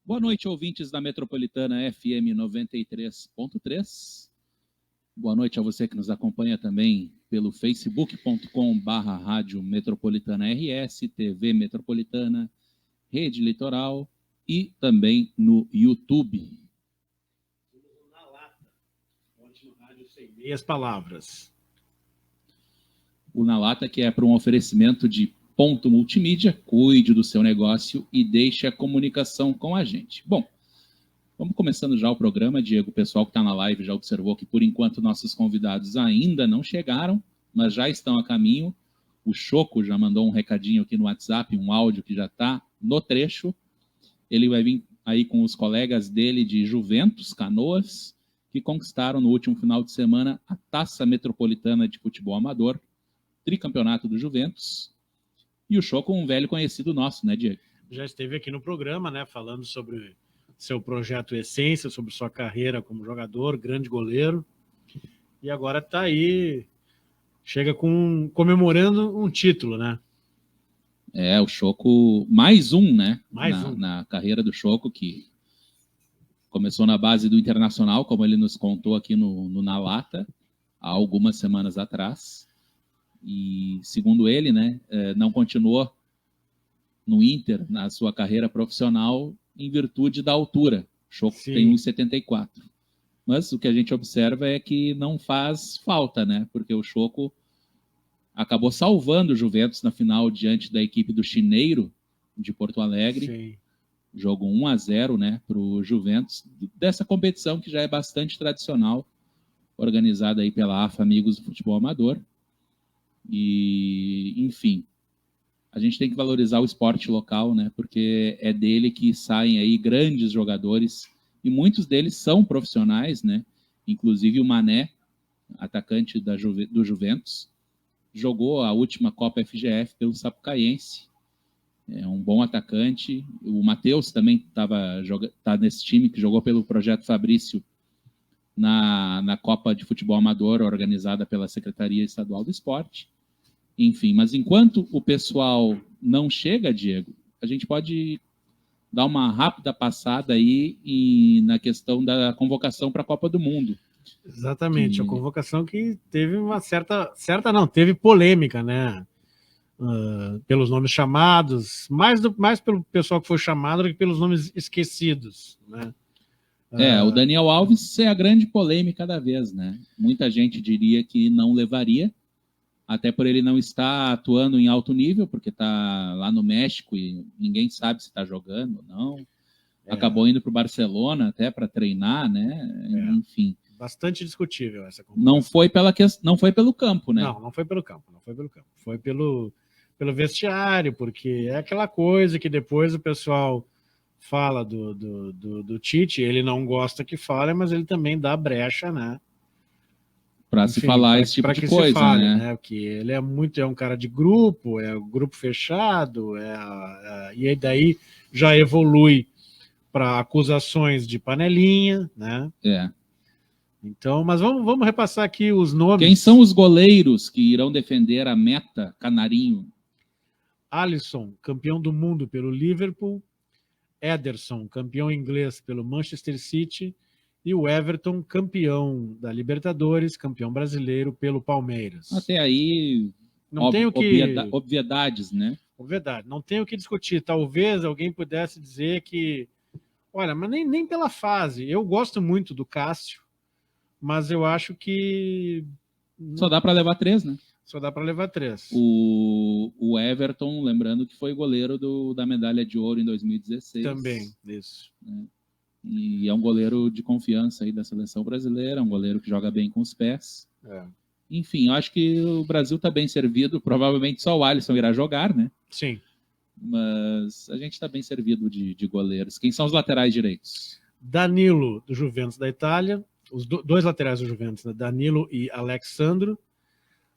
Boa noite, ouvintes da Metropolitana FM 93.3. Boa noite a você que nos acompanha também pelo facebook.com/rádio Metropolitana RS, TV Metropolitana, Rede Litoral e também no YouTube. Na lata, ótimo rádio sem meias palavras. O Na Lata, que é para um oferecimento de Ponto Multimídia, cuide do seu negócio e deixe a comunicação com a gente. Bom, vamos começando já o programa. Diego, o pessoal que está na live já observou que, por enquanto, nossos convidados ainda não chegaram, mas já estão a caminho. O Choco já mandou um recadinho aqui no WhatsApp, um áudio que já está no trecho. Ele vai vir aí com os colegas dele de Juventus, Canoas, que conquistaram no último final de semana a Taça Metropolitana de Futebol Amador, tricampeonato do Juventus. E o Choco, um velho conhecido nosso, né, Diego? Já esteve aqui no programa, né, falando sobre seu projeto Essência, sobre sua carreira como jogador, grande goleiro. E agora está aí, chega comemorando um título, né? É, o Choco, mais um, né? Mais um. Na carreira do Choco, que começou na base do Internacional, como ele nos contou aqui no Na Lata, há algumas semanas atrás. E, segundo ele, né, não continuou no Inter, na sua carreira profissional, em virtude da altura. O Choco tem 1,74. Mas o que a gente observa é que não faz falta, né? Porque o Choco acabou salvando o Juventus na final diante da equipe do Chineiro, de Porto Alegre. Sim. Jogo 1-0, né, para o Juventus, dessa competição que já é bastante tradicional, organizada aí pela AFA Amigos do Futebol Amador. E, enfim, a gente tem que valorizar o esporte local, né? Porque é dele que saem aí grandes jogadores e muitos deles são profissionais, né? Inclusive o Mané, atacante do Juventus, jogou a última Copa FGF pelo Sapucaense. É um bom atacante. O Matheus também tá nesse time que jogou pelo Projeto Fabrício na Copa de Futebol Amador organizada pela Secretaria Estadual do Esporte. Enfim, mas enquanto o pessoal não chega, Diego, a gente pode dar uma rápida passada aí na questão da convocação para a Copa do Mundo. Exatamente, a convocação que teve uma teve polêmica, né? Pelos nomes chamados, mais pelo pessoal que foi chamado do que pelos nomes esquecidos, né? O Daniel Alves é a grande polêmica da vez, né? Muita gente diria que não levaria, até por ele não estar atuando em alto nível, porque está lá no México e ninguém sabe se está jogando ou não. Acabou indo para o Barcelona até para treinar, né? Enfim. Bastante discutível essa convocação. Não foi pelo campo, né? Não foi pelo campo. Foi pelo vestiário, porque é aquela coisa que depois o pessoal fala do Tite, ele não gosta que fale, mas ele também dá brecha, né? Para se falar esse tipo de coisa, né? Que ele é um cara de grupo, é um grupo fechado, e daí já evolui para acusações de panelinha, né? Então, mas vamos repassar aqui os nomes. Quem são os goleiros que irão defender a meta Canarinho? Alisson, campeão do mundo pelo Liverpool. Ederson, campeão inglês pelo Manchester City. E o Everton, campeão da Libertadores, campeão brasileiro pelo Palmeiras. Até aí, obviedades, né? Obviedade, não tem o que discutir. Talvez alguém pudesse dizer que... Olha, mas nem pela fase. Eu gosto muito do Cássio, mas eu acho que... Só dá para levar 3, né? Só dá para levar 3. O Everton, lembrando que foi goleiro da medalha de ouro em 2016. Também, isso. E é um goleiro de confiança aí da seleção brasileira, um goleiro que joga bem com os pés. Enfim, eu acho que o Brasil está bem servido. Provavelmente só o Alisson irá jogar, né? Sim. Mas a gente está bem servido de goleiros. Quem são os laterais direitos? Danilo, do Juventus da Itália. Os dois laterais do Juventus, né? Danilo e Alexandro.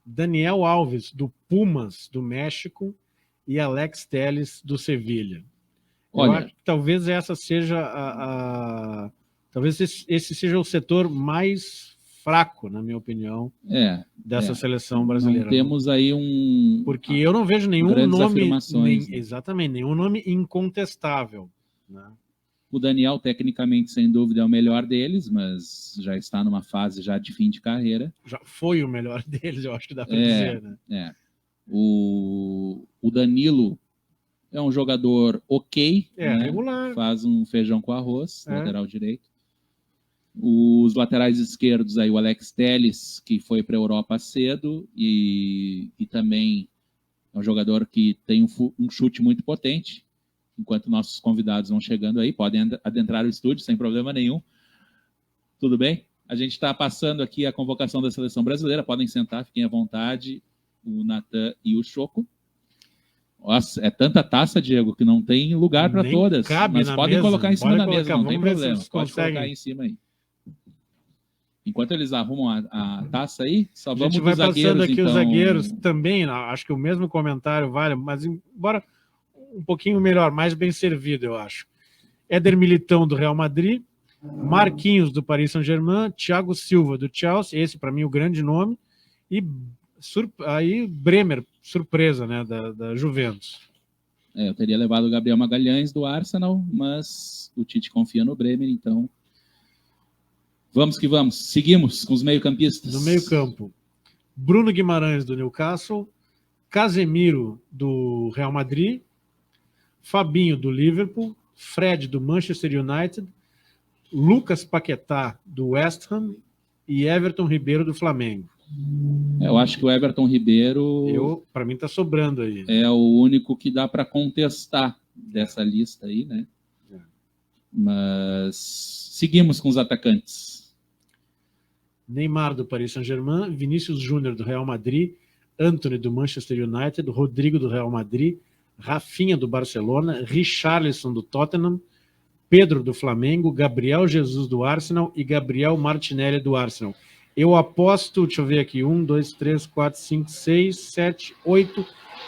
Daniel Alves, do Pumas, do México. E Alex Telles, do Sevilha. Olha, eu acho que talvez essa seja talvez esse seja o setor mais fraco, na minha opinião, dessa seleção brasileira. Não temos aí porque eu não vejo nenhum grandes nome, afirmações, né? Exatamente, nenhum nome incontestável, né? O Daniel, tecnicamente, sem dúvida, é o melhor deles, mas já está numa fase já de fim de carreira. Já foi o melhor deles, eu acho que dá para dizer, né? O Danilo é um jogador ok, né? Regular. Faz um feijão com arroz, lateral direito. Os laterais esquerdos, aí o Alex Telles, que foi para a Europa cedo e também é um jogador que tem um chute muito potente. Enquanto nossos convidados vão chegando aí, podem adentrar o estúdio sem problema nenhum. Tudo bem? A gente está passando aqui a convocação da seleção brasileira. Podem sentar, fiquem à vontade. O Natan e o Choco. Nossa, é tanta taça, Diego, que não tem lugar para todas. Mas podem colocar em cima da mesa, não tem problema. Pode colocar aí em cima aí. Enquanto eles arrumam a taça aí, só vamos dos zagueiros. A gente vai passando aqui os zagueiros também. Acho que o mesmo comentário vale, mas embora um pouquinho melhor, mais bem servido, eu acho. Éder Militão, do Real Madrid, Marquinhos, do Paris Saint-Germain, Thiago Silva, do Chelsea, esse para mim o grande nome, e aí Bremer, surpresa, né, da Juventus. Eu teria levado o Gabriel Magalhães, do Arsenal, mas o Tite confia no Bremer, então vamos que vamos. Seguimos com os meio-campistas. No meio-campo, Bruno Guimarães, do Newcastle, Casemiro, do Real Madrid, Fabinho, do Liverpool, Fred, do Manchester United, Lucas Paquetá, do West Ham e Everton Ribeiro, do Flamengo. Eu acho que o Everton Ribeiro... Para mim, está sobrando aí. É o único que dá para contestar dessa lista aí, né? Mas seguimos com os atacantes. Neymar, do Paris Saint-Germain, Vinícius Júnior, do Real Madrid, Antony, do Manchester United, Rodrigo, do Real Madrid, Rafinha, do Barcelona, Richarlison, do Tottenham, Pedro, do Flamengo, Gabriel Jesus, do Arsenal e Gabriel Martinelli, do Arsenal. Eu aposto, deixa eu ver aqui, 1, 2, 3, 4, 5, 6, 7, 8,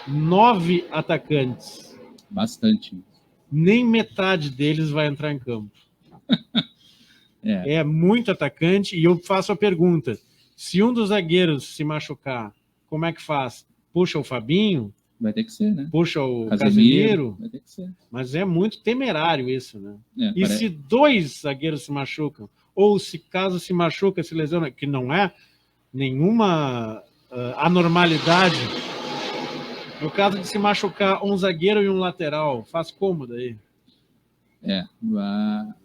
9 atacantes. Bastante. Nem metade deles vai entrar em campo. É muito atacante, e eu faço a pergunta, se um dos zagueiros se machucar, como é que faz? Puxa o Fabinho? Vai ter que ser, né? Puxa o Casemiro? Vai ter que ser. Mas é muito temerário isso, né? Se 2 zagueiros se machucam, ou se caso se machuca, se lesiona, que não é nenhuma anormalidade, no caso de se machucar um zagueiro e um lateral, faz como daí?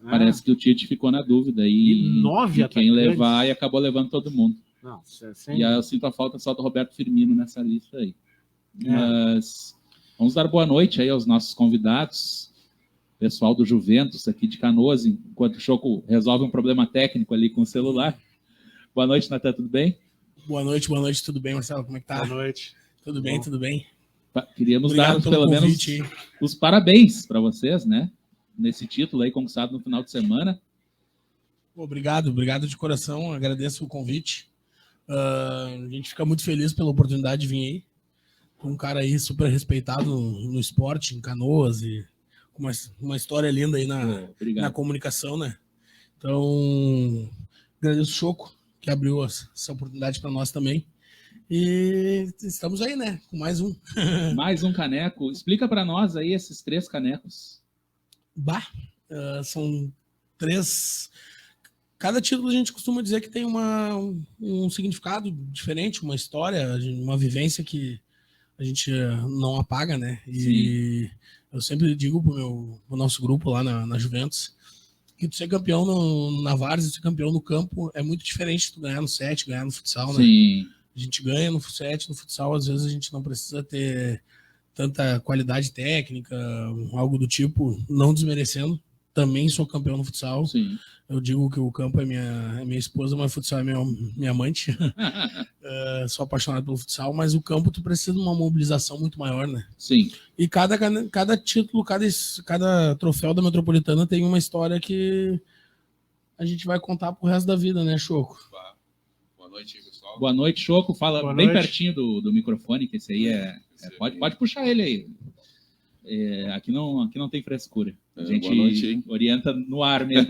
Parece que o Tite ficou na dúvida e 9 quem levar e acabou levando todo mundo. Nossa, e eu sinto a falta só do Roberto Firmino nessa lista aí. Mas vamos dar boa noite aí aos nossos convidados, pessoal do Juventus aqui de Canoas, enquanto o Choco resolve um problema técnico ali com o celular. Boa noite, Natan, tudo bem? Boa noite, tudo bem, Marcelo? Como é que tá? Boa noite. Tudo bem, tudo bem. Queríamos dar pelo menos os parabéns para vocês, né? Nesse título aí conquistado no final de semana. Obrigado de coração, agradeço o convite. A gente fica muito feliz pela oportunidade de vir aí. Com um cara aí super respeitado no esporte, em Canoas, e com uma história linda aí na comunicação, né? Então, agradeço o Choco, que abriu essa oportunidade para nós também. E estamos aí, né? Com mais um. Mais um caneco. Explica para nós aí esses 3 canecos. São 3... Cada título a gente costuma dizer que tem um significado diferente, uma história, uma vivência que a gente não apaga, né? E sim, eu sempre digo pro nosso grupo lá na Juventus que tu ser campeão na várzea, ser campeão no campo é muito diferente de tu ganhar no set, ganhar no futsal, né? Sim. A gente ganha no set, no futsal, às vezes a gente não precisa ter tanta qualidade técnica, algo do tipo, não desmerecendo. Também sou campeão no futsal. Sim. Eu digo que o campo é minha esposa, mas o futsal é minha amante. Sou apaixonado pelo futsal, mas o campo tu precisa de uma mobilização muito maior, né? Sim. E cada título, cada troféu da Metropolitana tem uma história que a gente vai contar pro resto da vida, né, Choco? Boa noite, pessoal. Boa noite, Choco. Fala bem pertinho do microfone, que esse aí pode puxar ele aí. Aqui não tem frescura. A gente orienta no ar mesmo.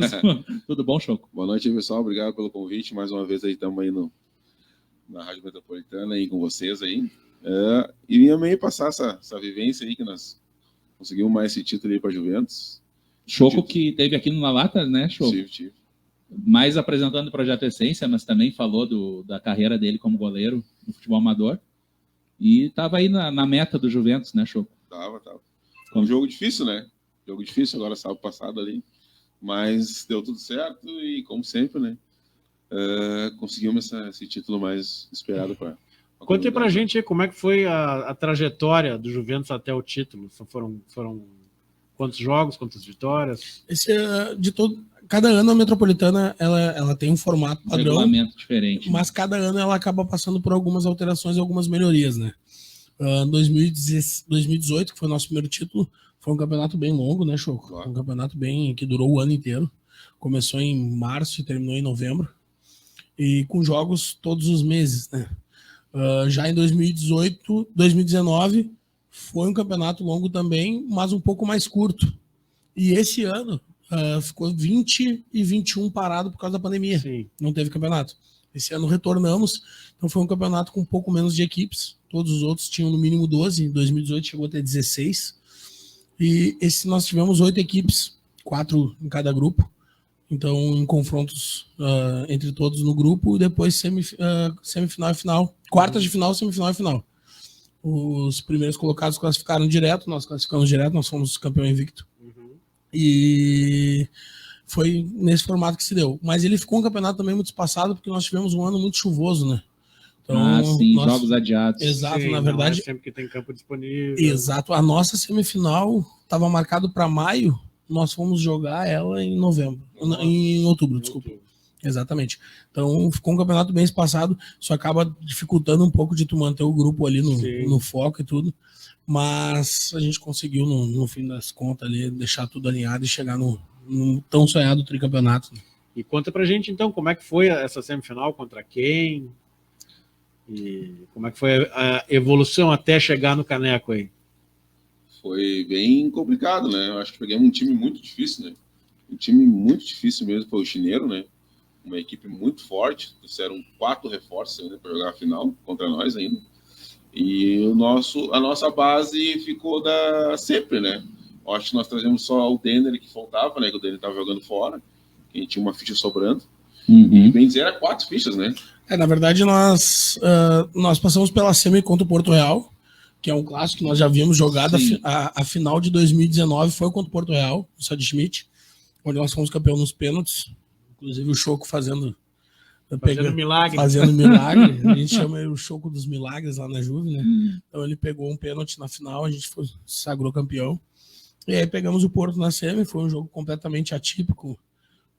Tudo bom, Choco? Boa noite, pessoal. Obrigado pelo convite. Mais uma vez aí estamos aí na Rádio Metropolitana aí com vocês aí. E também passar essa vivência aí que nós conseguimos mais esse título aí para a Juventus. Choco que teve aqui no Na Lata, né, Choco? Tive. Mais apresentando o Projeto Essência, mas também falou da carreira dele como goleiro no futebol amador. E estava aí na meta do Juventus, né, Choco? Tava. Um jogo difícil, né? Jogo difícil agora, sábado passado ali. Mas deu tudo certo e, como sempre, né? Conseguimos esse título mais esperado para. Conte pra gente aí como é que foi a trajetória do Juventus até o título. Foram quantos jogos, quantas vitórias? Cada ano a Metropolitana ela tem um formato padrão, regulamento diferente, mas cada ano ela acaba passando por algumas alterações e algumas melhorias, né? 2018, que foi o nosso primeiro título, foi um campeonato bem longo, né, Choco? Claro. Um campeonato que durou o ano inteiro. Começou em março e terminou em novembro. E com jogos todos os meses, né? Já em 2019, foi um campeonato longo também, mas um pouco mais curto. E esse ano ficou 20 e 21 parado por causa da pandemia. Sim. Não teve campeonato. Esse ano retornamos, então foi um campeonato com um pouco menos de equipes. Todos os outros tinham no mínimo 12, em 2018 chegou a ter 16. E nós tivemos 8 equipes, 4 em cada grupo. Então, em confrontos entre todos no grupo, e depois semifinal e final. Quartas de final, semifinal e final. Os primeiros colocados classificaram direto, nós classificamos direto, nós fomos campeão invicto. E foi nesse formato que se deu. Mas ele ficou um campeonato também muito espaçado, porque nós tivemos um ano muito chuvoso, né? Então, sim, jogos adiados. Exato, Sim, na verdade. sempre que tem campo disponível. Exato, a nossa semifinal estava marcado para maio, nós fomos jogar ela em novembro. Em outubro, desculpa. Exatamente. Então ficou um campeonato bem espaçado, isso acaba dificultando um pouco de tu manter o grupo ali no foco e tudo. Mas a gente conseguiu, no fim das contas, ali, deixar tudo alinhado e chegar no tão sonhado tricampeonato. E conta pra gente, então, como é que foi essa semifinal, contra quem? E como é que foi a evolução até chegar no caneco aí? Foi bem complicado, né? Eu acho que pegamos um time muito difícil, né? Um time muito difícil mesmo foi o Chineiro, né? Uma equipe muito forte, trouxeram 4 reforços ainda para jogar a final contra nós ainda. E a nossa base ficou da sempre, né? Eu acho que nós trazemos só o Denner que faltava, né? Que o Denner estava jogando fora, que a gente tinha uma ficha sobrando. E bem dizer, era 4 fichas, né? Na verdade, nós passamos pela semi contra o Porto Real, que é um clássico que nós já havíamos jogado. A final de 2019 foi contra o Porto Real, no Sade Schmidt, onde nós fomos campeão nos pênaltis. Inclusive o Choco fazendo milagre. A gente chama ele o Choco dos Milagres lá na Juve, né? Então ele pegou um pênalti na final, a gente se sagrou campeão. E aí pegamos o Porto na semi, foi um jogo completamente atípico,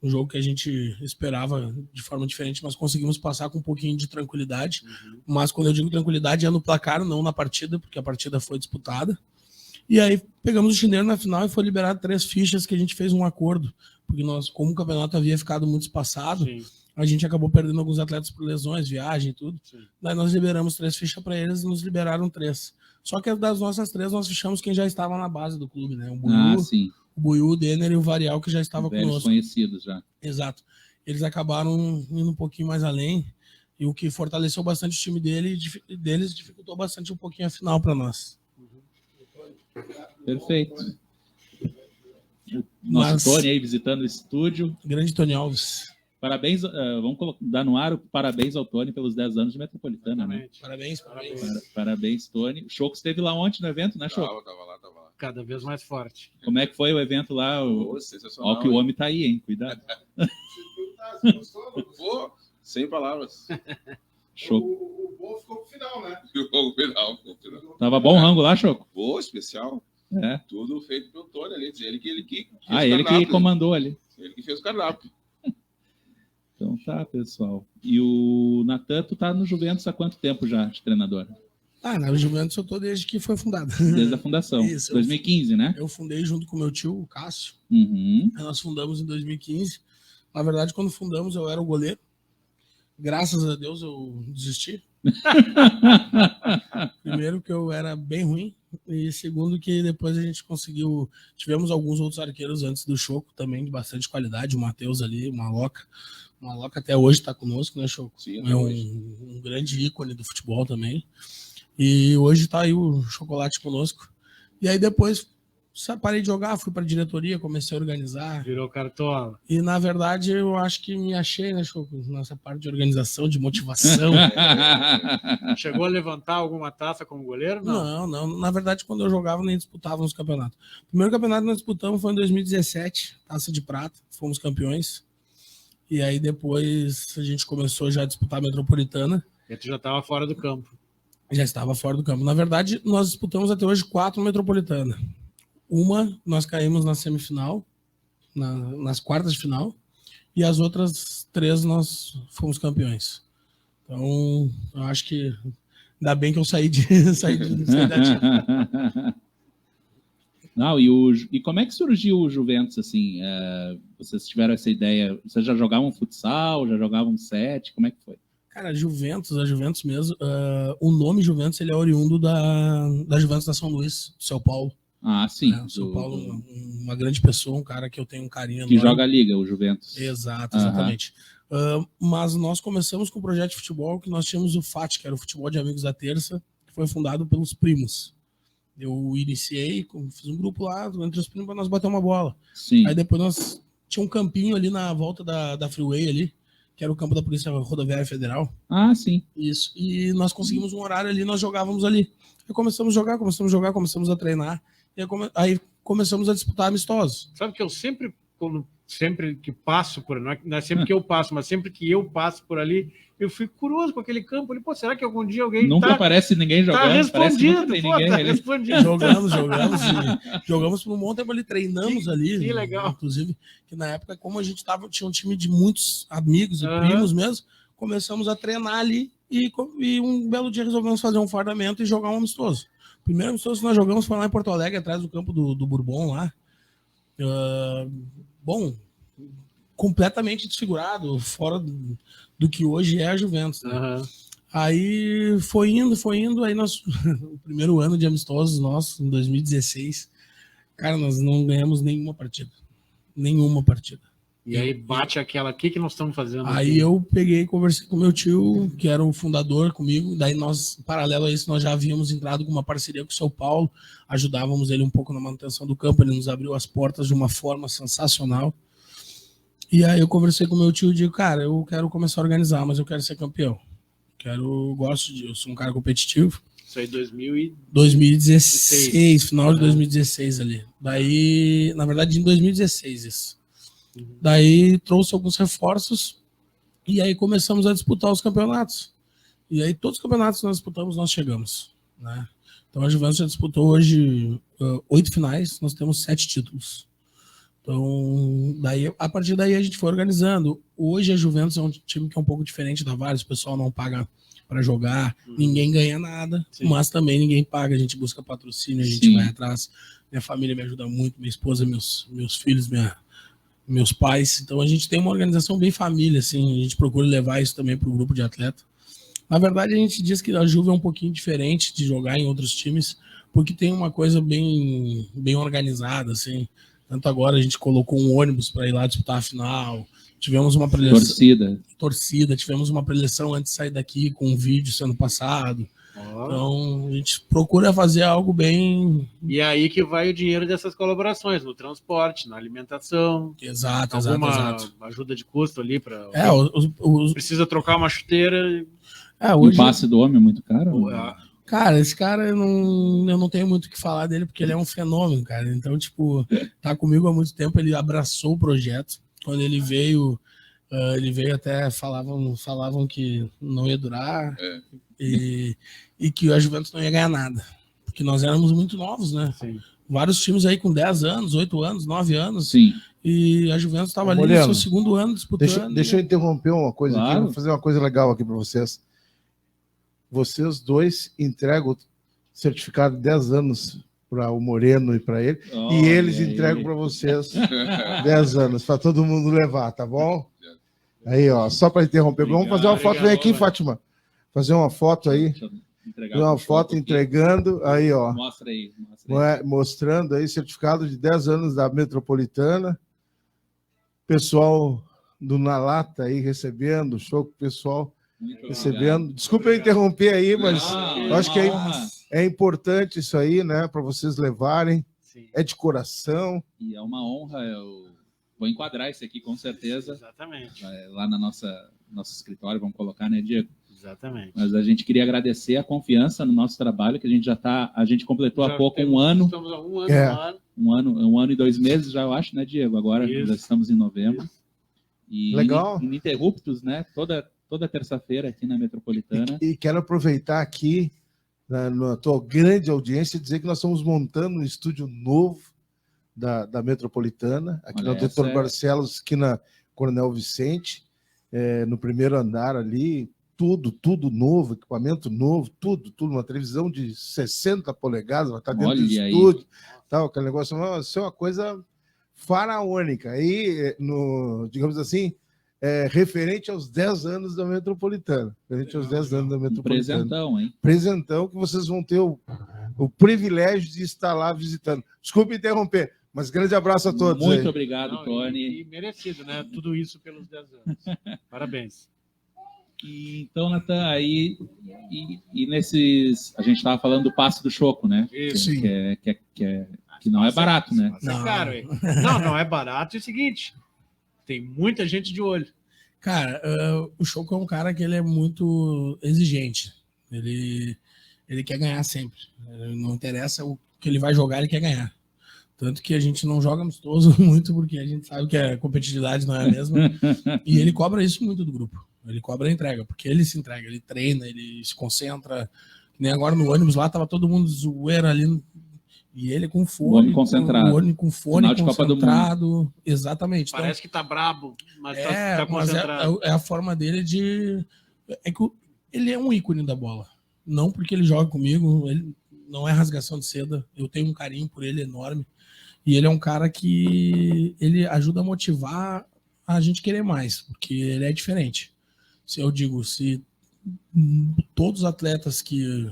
um jogo que a gente esperava de forma diferente, mas conseguimos passar com um pouquinho de tranquilidade. Mas quando eu digo tranquilidade é no placar, não na partida, porque a partida foi disputada. E aí pegamos o Chineiro na final e foi liberado 3 fichas que a gente fez um acordo, porque nós, como o campeonato havia ficado muito espaçado, a gente acabou perdendo alguns atletas por lesões, viagem e tudo. Daí nós liberamos 3 fichas para eles e nos liberaram 3. Só que das nossas 3 nós fechamos quem já estava na base do clube, né? O Buiú, o Denner e o Varial, que já estava conosco. Conhecidos já. Exato. Eles acabaram indo um pouquinho mais além, e o que fortaleceu bastante o time deles dificultou bastante um pouquinho a final para nós. Perfeito. Nosso Tony aí visitando o estúdio. Grande Tony Alves. Parabéns, vamos dar no ar o parabéns ao Tony pelos 10 anos de Metropolitana, né? Parabéns. Parabéns, Tony. O Choco esteve lá ontem no evento, né, Choco? Tava lá. Cada vez mais forte. Como é que foi o evento lá? Sensacional. Ó que o homem tá aí, hein? Cuidado. Sem palavras. Choco. O bom ficou pro final, né? Ficou pro final. Tava bom o rango lá, Choco? Boa, especial. É. Tudo feito pelo Tony ali. Ele que ele que comandou ali. Ele que fez o cardápio. Então tá, pessoal. E o Natan, tu tá no Juventus há quanto tempo já de treinador? Na Juventus eu tô desde que foi fundada. Desde a fundação. Isso, 2015, né? Eu fundei junto com meu tio, o Cássio. Nós fundamos em 2015. Na verdade, quando fundamos, eu era o goleiro. Graças a Deus eu desisti. Primeiro que eu era bem ruim. E segundo que depois a gente conseguiu... Tivemos alguns outros arqueiros antes do Choco também, de bastante qualidade. O Matheus ali, o Maloca. O Maloca até hoje está conosco, né, Choco? Sim, é um grande ícone do futebol também. E hoje está aí o Chocolate conosco. E aí depois parei de jogar, fui para a diretoria, comecei a organizar. Virou cartola. E, na verdade, eu acho que me achei, né, Choco, nessa parte de organização, de motivação. Chegou a levantar alguma taça como goleiro? Não. Na verdade, quando eu jogava, nem disputávamos campeonato. O primeiro campeonato que nós disputamos foi em 2017, Taça de Prata, fomos campeões. E aí depois a gente começou já a disputar a Metropolitana. E tu já estava fora do campo. Já estava fora do campo. Na verdade, nós disputamos até hoje 4 Metropolitana. Uma, nós caímos na semifinal, nas quartas de final, e as outras 3 nós fomos campeões. Então, eu acho que ainda bem que eu saí da time. Não, e como é que surgiu o Juventus, assim? Vocês tiveram essa ideia? Vocês já jogavam futsal, já jogavam 7? Como é que foi? Cara, a Juventus mesmo, o nome Juventus ele é oriundo da Juventus da São Luís, do São Paulo. Ah, sim. O São Paulo, uma grande pessoa, um cara que eu tenho um carinho que enorme. Joga a Liga, o Juventus. Exato, exatamente. Mas nós começamos com um projeto de futebol que nós tínhamos o FAT, que era o Futebol de Amigos da Terça, que foi fundado pelos primos. Eu iniciei, fiz um grupo lá, entre os primos, para nós bater uma bola. Sim. Aí depois nós tinha um campinho ali na volta da Freeway ali, que era o campo da Polícia Rodoviária Federal. Ah, sim. Isso. E nós conseguimos um horário ali, nós jogávamos ali. Aí começamos a treinar. E aí começamos a disputar amistosos. Sabe que eu sempre que passo por... Não é sempre que eu passo, mas sempre que eu passo por ali, eu fico curioso com aquele campo. Falei, pô, será que algum dia alguém nunca aparece ninguém jogando? Tá respondido, ninguém tá ali. respondido. Jogamos por um monte tempo ali, treinamos ali. Que legal. Inclusive, que na época, como a gente tinha um time de muitos amigos e primos mesmo, começamos a treinar ali e um belo dia resolvemos fazer um fardamento e jogar um amistoso. O primeiro amistoso que nós jogamos foi lá em Porto Alegre, atrás do campo do Bourbon lá. Bom, completamente desfigurado, fora do que hoje é a Juventus. Né? Aí foi indo, aí o primeiro ano de amistosos nosso, em 2016, cara, nós não ganhamos nenhuma partida. E aí bate aquela, o que nós estamos fazendo aí aqui? Eu peguei e conversei com meu tio, que era o fundador comigo, daí nós, paralelo a isso, nós já havíamos entrado com uma parceria com o São Paulo, ajudávamos ele um pouco na manutenção do campo, ele nos abriu as portas de uma forma sensacional. E aí eu conversei com meu tio e digo, cara, eu quero começar a organizar, mas eu quero ser campeão. Eu sou um cara competitivo. Isso aí 2016, final de 2016 ali. Daí, na verdade, em 2016 isso. Daí trouxe alguns reforços e aí começamos a disputar os campeonatos. E aí todos os campeonatos que nós disputamos, nós chegamos. Né? Então a Juventus já disputou hoje 8 finais, nós temos 7 títulos. Então, a partir daí a gente foi organizando. Hoje a Juventus é um time que é um pouco diferente da Vários, o pessoal não paga para jogar, ninguém ganha nada, mas também ninguém paga, a gente busca patrocínio, a gente vai atrás. Minha família me ajuda muito, minha esposa, meus filhos, meus pais. Então a gente tem uma organização bem família, assim, a gente procura levar isso também para o grupo de atleta. Na verdade, a gente diz que a Juve é um pouquinho diferente de jogar em outros times, porque tem uma coisa bem organizada, assim. Tanto agora a gente colocou um ônibus para ir lá disputar a final. Tivemos uma preleção. Torcida. Tivemos uma preleção antes de sair daqui com um vídeo sendo passado. Então a gente procura fazer algo bem. E é aí que vai o dinheiro dessas colaborações, no transporte, na alimentação. Exato. Ajuda de custo ali para. Precisa trocar uma chuteira. Hoje... O passe do homem é muito caro? Cara, esse cara eu não tenho muito o que falar dele, porque ele é um fenômeno, cara. Então, tipo, tá comigo há muito tempo, ele abraçou o projeto. Quando ele veio até, falavam que não ia durar e que a Juventus não ia ganhar nada. Porque nós éramos muito novos, né? Sim. Vários times aí com 10 anos, 8 anos, 9 anos. Sim. E a Juventus estava ali no seu segundo ano disputando. Deixa eu interromper uma coisa aqui, vou fazer uma coisa legal aqui para vocês. Vocês dois entregam o certificado de 10 anos para o Moreno e para ele, e eles entregam para vocês 10 anos, para todo mundo levar, tá bom? Aí, ó, só para interromper. Vamos fazer uma foto, vem aqui, Fátima. Fazer uma foto aí. Uma foto entregando, aí, ó. Mostra aí. Mostrando aí, certificado de 10 anos da Metropolitana. Pessoal do Na Lata aí recebendo, show com o pessoal. Recebendo. Desculpa eu interromper aí, mas eu acho que é importante isso aí, né? Para vocês levarem. é de coração. E é uma honra, eu vou enquadrar isso aqui com certeza. Exatamente. Lá na nosso escritório, vamos colocar, né, Diego? Exatamente. Mas a gente queria agradecer a confiança no nosso trabalho, que a gente completou há pouco um ano. Estamos há um ano, um ano e 2 meses já, eu acho, né, Diego? Agora já estamos em novembro. Isso. E legal. ininterruptos, né? Toda terça-feira aqui na Metropolitana. E quero aproveitar aqui, na tua grande audiência, e dizer que nós estamos montando um estúdio novo da Metropolitana, aqui na Doutor Barcelos, esquina Coronel Vicente, no primeiro andar ali, tudo novo, equipamento novo, tudo, uma televisão de 60 polegadas, vai estar dentro do estúdio, tal, aquele negócio, isso é uma coisa faraônica. Aí, digamos assim, referente aos 10 anos da Metropolitana. Presentão, hein? Presentão que vocês vão ter o privilégio de estar lá visitando. Desculpe interromper, mas grande abraço a todos. Muito obrigado, Tony. E merecido, né? Tudo isso pelos 10 anos. Parabéns. Então, Natan, aí e nesses... A gente estava falando do passe do Choco, né? Isso. Que não é barato, né? Não. É caro, hein? Não é barato. É o seguinte, tem muita gente de olho. Cara, o Choco é um cara que ele é muito exigente. Ele quer ganhar sempre. Não interessa o que ele vai jogar, ele quer ganhar. Tanto que a gente não joga amistoso muito, porque a gente sabe que a competitividade não é a mesma. E ele cobra isso muito do grupo. Ele cobra a entrega, porque ele se entrega, ele treina, ele se concentra. Nem agora no ônibus lá, tava todo mundo zoeiro ali. E ele com fone, concentrado. Com fone concentrado. Exatamente. Parece que tá brabo, mas tá concentrado. É a forma dele de... É que ele é um ícone da bola. Não porque ele joga comigo, ele não é rasgação de seda. Eu tenho um carinho por ele enorme. E ele é um cara que ele ajuda a motivar a gente querer mais, porque ele é diferente. Se todos os atletas que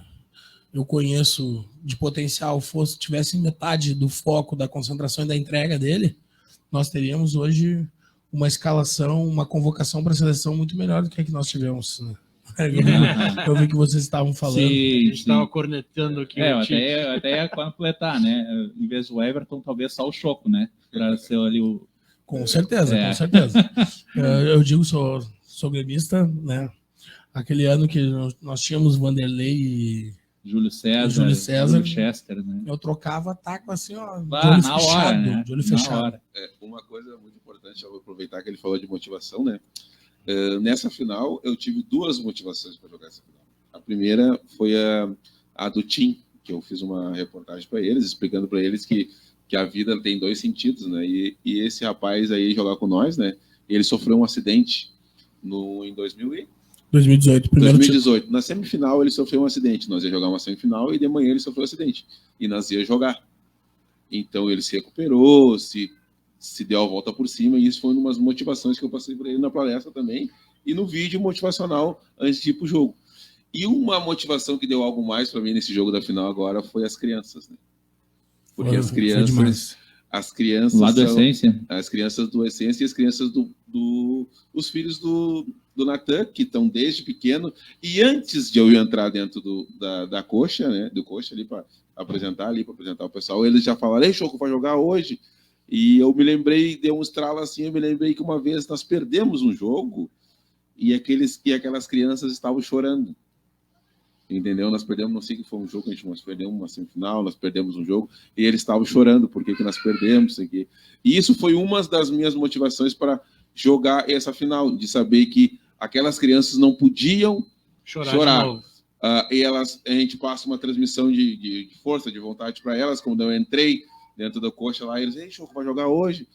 eu conheço de potencial tivessem metade do foco, da concentração e da entrega dele, nós teríamos hoje uma escalação, uma convocação para a seleção muito melhor do que a que nós tivemos, né? Eu vi que vocês estavam falando. Sim, a gente estava cornetando aqui. Eu até ia completar, né? Em vez do Everton, talvez só o Choco, né? Para ser ali o... Com certeza. Eu digo, sou gremista, né? Aquele ano que nós tínhamos Vanderlei e Júlio César, Júlio Chester, né? Eu trocava taco assim, ó, de olho fechado, né? De olho fechado. Uma coisa muito importante, eu vou aproveitar que ele falou de motivação, né? Nessa final, eu tive 2 motivações para jogar essa final. A primeira foi a do Tim, que eu fiz uma reportagem para eles, explicando para eles que a vida tem 2 sentidos, né? E esse rapaz aí jogar com nós, né? Ele sofreu um acidente em 2018, primeiro 2018. Tipo. Na semifinal, ele sofreu um acidente. Nós ia jogar uma semifinal e de manhã ele sofreu um acidente. E nós ia jogar. Então, ele se recuperou, se deu a volta por cima, e isso foi uma das motivações que eu passei para ele na palestra também, e no vídeo motivacional antes de ir para o jogo. E uma motivação que deu algo mais para mim nesse jogo da final agora foi as crianças, né? Porque as crianças lá do Essência. As crianças do Essência e as crianças os filhos do Natan, que estão desde pequeno, e antes de eu entrar dentro da coxa, né, do coxa ali para apresentar o pessoal, eles já falaram: "Ei, Choco, vai jogar hoje?" E eu me lembrei, deu um estralo assim, eu me lembrei que uma vez nós perdemos um jogo e aquelas crianças estavam chorando. Entendeu? Nós perdemos, não sei que foi um jogo, nós perdemos uma semifinal, nós perdemos um jogo, e eles estavam chorando, por que nós perdemos, e isso foi uma das minhas motivações para jogar essa final, de saber que aquelas crianças não podiam chorar. E a gente passa uma transmissão de força, de vontade para elas, quando eu entrei dentro da coxa lá, eles: "Ei, Choco, vai jogar hoje?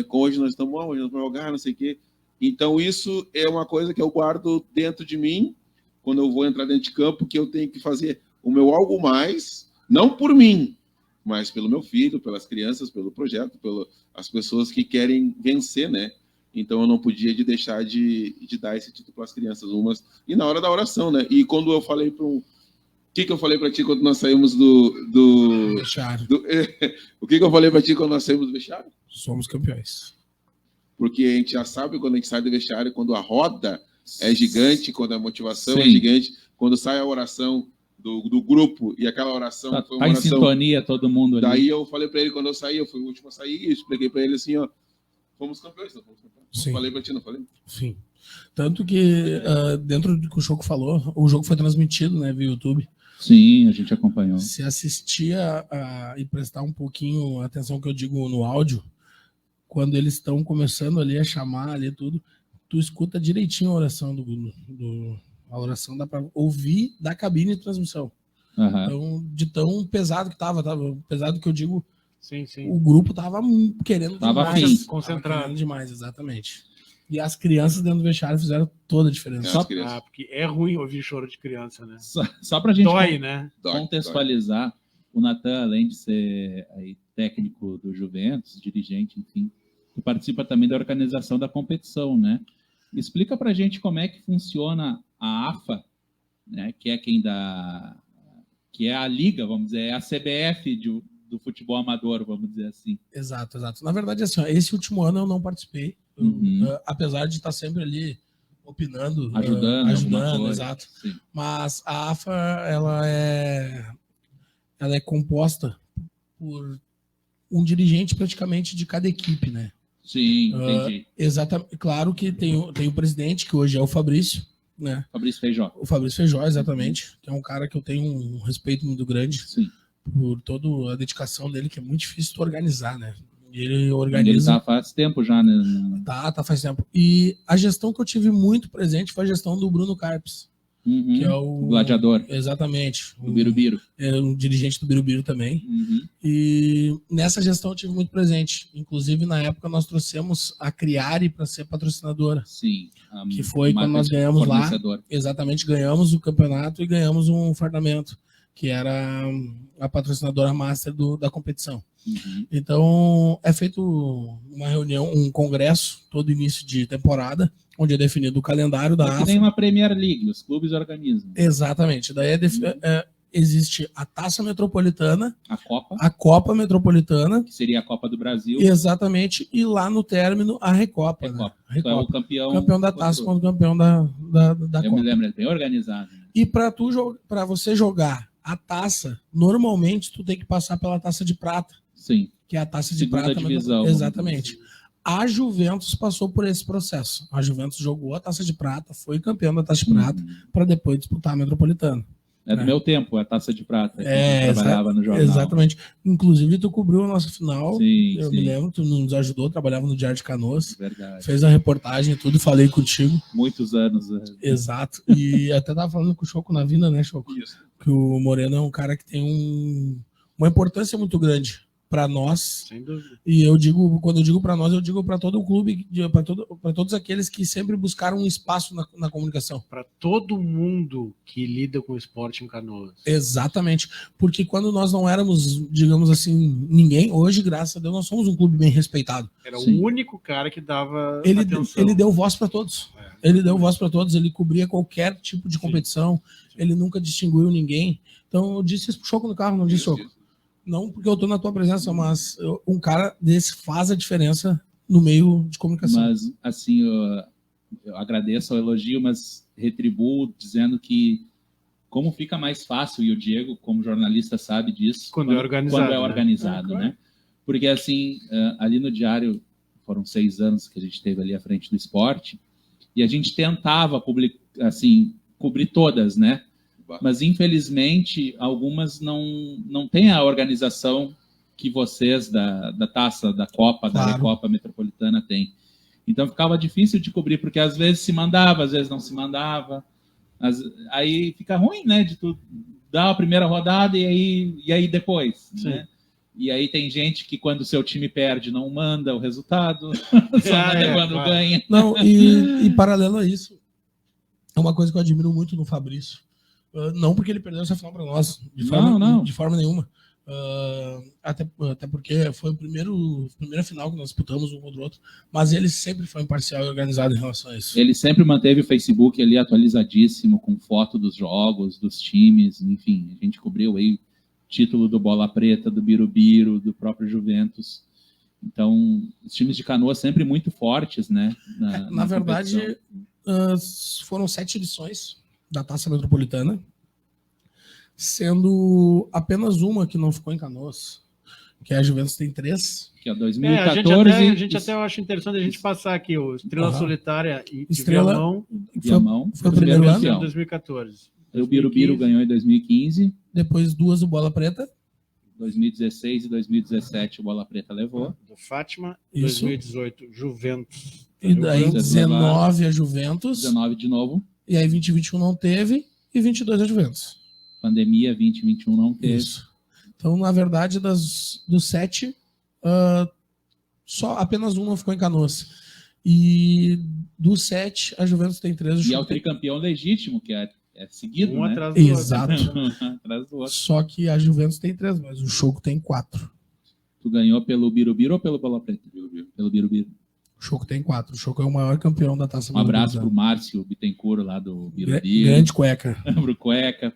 Hoje nós estamos bom, hoje nós vamos jogar, não sei o quê." Então isso é uma coisa que eu guardo dentro de mim, quando eu vou entrar dentro de campo, que eu tenho que fazer o meu algo mais, não por mim, mas pelo meu filho, pelas crianças, pelo projeto, pelas pessoas que querem vencer, né? Então eu não podia deixar de dar esse título para as crianças, e na hora da oração, né? E quando eu falei para o que eu falei para ti quando nós saímos do vestiário? O que eu falei para ti quando nós saímos do vestiário? Somos campeões. Porque a gente já sabe quando a gente sai do vestiário, quando a roda é gigante, quando a motivação Sim. é gigante, quando sai a oração do grupo, e aquela oração foi uma em oração... sintonia todo mundo ali. Daí eu falei para ele, quando eu saí, eu fui o último a sair, eu expliquei para ele assim, ó, fomos campeões, não fomos campeões. Sim. Falei para ti, não falei? Sim. Tanto que, dentro do que o Choco falou, o jogo foi transmitido, né, via YouTube. Sim, a gente acompanhou. Se assistia e prestar um pouquinho atenção que eu digo no áudio, quando eles estão começando ali a chamar ali tudo, tu escuta direitinho a oração a oração dá para ouvir da cabine de transmissão. Uhum. Então, de tão pesado que tava pesado que eu digo, sim. O grupo tava querendo demais, concentrado. Querendo demais, exatamente. E as crianças dentro do vestiário fizeram toda a diferença. Porque é ruim ouvir choro de criança, né? Só pra gente né? contextualizar, o Natan, além de ser aí, técnico do Juventus, dirigente, enfim, tu participa também da organização da competição, né? Explica pra gente como é que funciona a AFA, né? Que é a liga, vamos dizer, é a CBF do futebol amador, vamos dizer assim. Exato. Na verdade, assim, esse último ano eu não participei, apesar de estar sempre ali opinando, ajudando, exato. Sim. Mas a AFA, ela é composta por um dirigente praticamente de cada equipe, né? Sim, entendi. Exatamente. Claro que tem o presidente, que hoje é o Fabrício, né? Fabrício Feijó. O Fabrício Feijó, exatamente, que é um cara que eu tenho um respeito muito grande. Sim. Por toda a dedicação dele, que é muito difícil de organizar, né? Ele organiza... Ele tá faz tempo já, né? Tá faz tempo. E a gestão que eu tive muito presente foi a gestão do Bruno Carpes, que é o gladiador. Exatamente. Do Birubiru. É um dirigente do Birubiru também. E nessa gestão eu tive muito presente. Inclusive, na época, nós trouxemos a Criari para ser patrocinadora. Sim. Que foi quando nós ganhamos lá. Exatamente, ganhamos o campeonato e ganhamos um fardamento, que era a patrocinadora master da competição. Então, é feito uma reunião, um congresso, todo início de temporada, onde é definido o calendário da AFA. Tem uma Premier League, os clubes organizam. Exatamente. Daí existe a Taça Metropolitana, a Copa Metropolitana, que seria a Copa do Brasil. Exatamente. E lá no término, a Recopa. Né? Recopa. É o campeão da Taça contra o campeão da Copa. Eu me lembro, é bem organizado. Né? E para você jogar a taça, normalmente tu tem que passar pela Taça de Prata. Sim. Que é a Taça de Prata. Divisão, exatamente. A Juventus passou por esse processo. A Juventus jogou a Taça de Prata, foi campeão da Taça de Prata, para depois disputar a Metropolitana. É do meu tempo, a Taça de Prata. Eu trabalhava no jornal. Exatamente. Inclusive, tu cobriu a nossa final. Sim, eu me lembro, tu nos ajudou, trabalhava no Diário de Canoas. Verdade. Fez a reportagem e tudo, falei contigo. Muitos anos. Exato. E até tava falando com o Choco na vinda, né, Choco? Isso. Que o Moreno é um cara que tem uma importância muito grande para nós. Sem dúvida. E eu digo, quando eu digo para nós, eu digo para todo o clube, para todos aqueles que sempre buscaram um espaço na comunicação. Para todo mundo que lida com o esporte em Canoas. Exatamente. Porque quando nós não éramos, digamos assim, ninguém, hoje, graças a Deus, nós somos um clube bem respeitado. Era o único cara que dava atenção. Ele deu voz para todos. Ele deu voz para todos, ele cobria qualquer tipo de competição, ele nunca distinguiu ninguém. Então, eu disse isso pro Choco no carro, não disse, Choco? Não porque eu tô na tua presença, mas um cara desse faz a diferença no meio de comunicação. Mas, assim, eu agradeço o elogio, mas retribuo dizendo que como fica mais fácil, e o Diego, como jornalista, sabe disso, quando é organizado, né? Porque, assim, ali no Diário, foram 6 anos que a gente teve ali à frente do esporte, e a gente tentava cobrir todas, né? Mas, infelizmente, algumas não têm a organização que vocês da Taça, da Copa, da Recopa Metropolitana têm. Então, ficava difícil de cobrir, porque às vezes se mandava, às vezes não se mandava. Aí fica ruim, né? De tu dar a primeira rodada e aí depois, né? E aí tem gente que quando o seu time perde não manda o resultado, só manda quando ganha. Não, e paralelo a isso, é uma coisa que eu admiro muito no Fabrício. Não porque ele perdeu essa final para nós, de forma nenhuma. Até porque foi a primeira final que nós disputamos um contra o outro, mas ele sempre foi imparcial e organizado em relação a isso. Ele sempre manteve o Facebook ali atualizadíssimo, com foto dos jogos, dos times, enfim, a gente cobriu aí título do Bola Preta, do Birubiru, do próprio Juventus. Então, os times de Canoas sempre muito fortes, né? Na verdade, foram 7 edições da Taça Metropolitana. sendo apenas uma que não ficou em Canoas, que a Juventus tem 3. Que é 2014. A gente até acha interessante a gente passar aqui o Estrela Solitária e Viamão. Foi o primeiro ano. Em 2014. O Birubiru ganhou em 2015. Depois 2 o Bola Preta. 2016 e 2017 o Bola Preta levou. Do Fátima. Isso. 2018, Juventus. E daí 19 a Juventus. 19 de novo. E aí 2021 não teve. E 22 a Juventus. Pandemia 2021 não teve. Isso. Então, na verdade, dos 7, só apenas uma ficou em Canoas. E dos 7, a Juventus tem 3. E é o tricampeão legítimo, que é seguido, um né? atrás do Exato. Atrás do outro. Só que a Juventus tem 3, mas o Choco tem 4. Tu ganhou pelo Birubiru ou pelo Bola Preta? Pelo Birubiru. O Choco tem 4. O Choco é o maior campeão da Taça Um abraço pro Márcio Bittencourt lá do Birubiru. Grande cueca. Pro Cueca,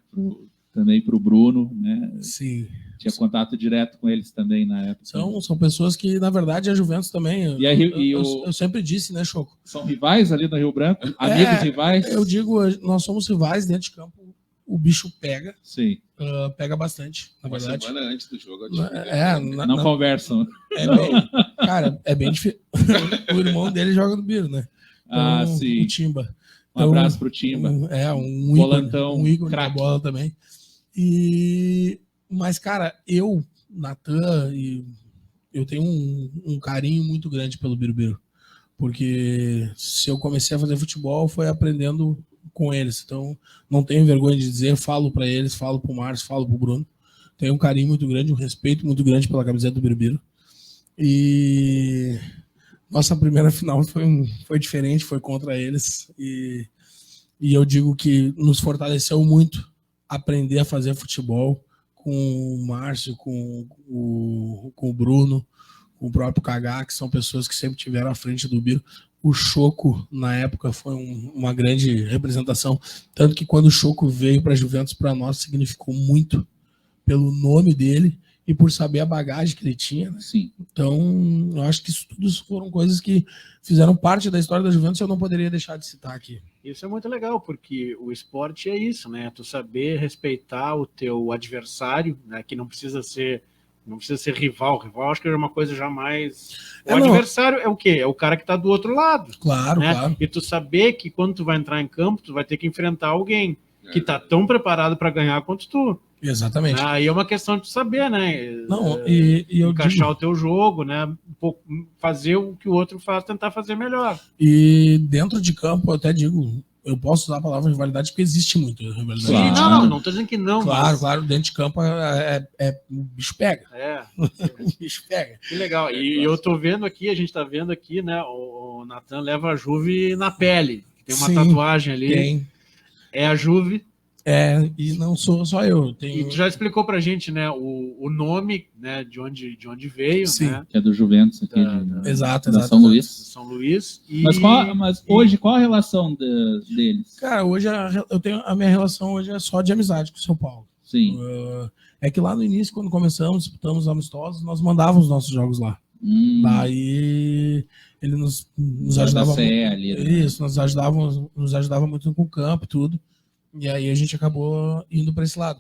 também pro Bruno, né? Sim. Tinha contato direto com eles também na época. São pessoas que, na verdade, a Juventus também. Eu sempre disse, né, Choco? São rivais ali no Rio Branco? Amigos rivais? Eu digo, nós somos rivais dentro de campo. O bicho pega. Sim. Pega bastante, na verdade. Uma semana antes do jogo. Não conversam. Cara, é bem difícil. O irmão dele joga no Biro, né? Então, sim. O Timba. Um abraço pro Timba. Um volantão, ícone da bola também. Mas, cara, Natan, eu tenho um carinho muito grande pelo Birubiru. Porque se eu comecei a fazer futebol, foi aprendendo com eles. Então, não tenho vergonha de dizer, falo para eles, falo pro Márcio, falo pro Bruno. Tenho um carinho muito grande, um respeito muito grande pela camiseta do Birubiru. E nossa primeira final foi diferente, foi contra eles. E eu digo que nos fortaleceu muito aprender a fazer futebol com o Márcio, com o Bruno, com o próprio Cagá, que são pessoas que sempre tiveram à frente do Biro. O Choco, na época, foi uma grande representação. Tanto que quando o Choco veio para a Juventus, para nós, significou muito pelo nome dele e por saber a bagagem que ele tinha. Né? Sim. Então, eu acho que isso tudo foram coisas que fizeram parte da história da Juventus e eu não poderia deixar de citar aqui. Isso é muito legal, porque o esporte é isso, né? Tu saber respeitar o teu adversário, né? Que não precisa ser rival. Rival acho que é uma coisa jamais... O adversário é o quê? É o cara que está do outro lado. Claro, né? claro. E tu saber que quando tu vai entrar em campo, tu vai ter que enfrentar alguém que está tão preparado para ganhar quanto tu. Exatamente. Aí é uma questão de tu saber, né? Não, e eu encaixar o teu jogo, né? Fazer o que o outro faz, tentar fazer melhor. E dentro de campo, eu até digo, eu posso usar a palavra rivalidade porque existe muito rivalidade. Claro. Não tô dizendo que não. Claro, dentro de campo o bicho pega. O bicho pega. Que legal. E eu tô vendo aqui, a gente tá vendo aqui, né? O Natan leva a Juve na pele. Tem uma tatuagem ali. Tem. É a Juve. E não sou só eu. E tu já explicou pra gente, né, o nome, né, de onde veio, sim. né? Que é do Juventus aqui. Exato. São Luís. São Luís. Mas hoje, qual a relação deles? Cara, hoje a minha relação hoje é só de amizade com o São Paulo. Sim. É que lá no início, quando começamos, disputamos amistosos, nós mandávamos os nossos jogos lá. Daí ele nos ajudava muito. Ali, né? Isso, nos ajudava muito com o campo e tudo. E aí a gente acabou indo para esse lado.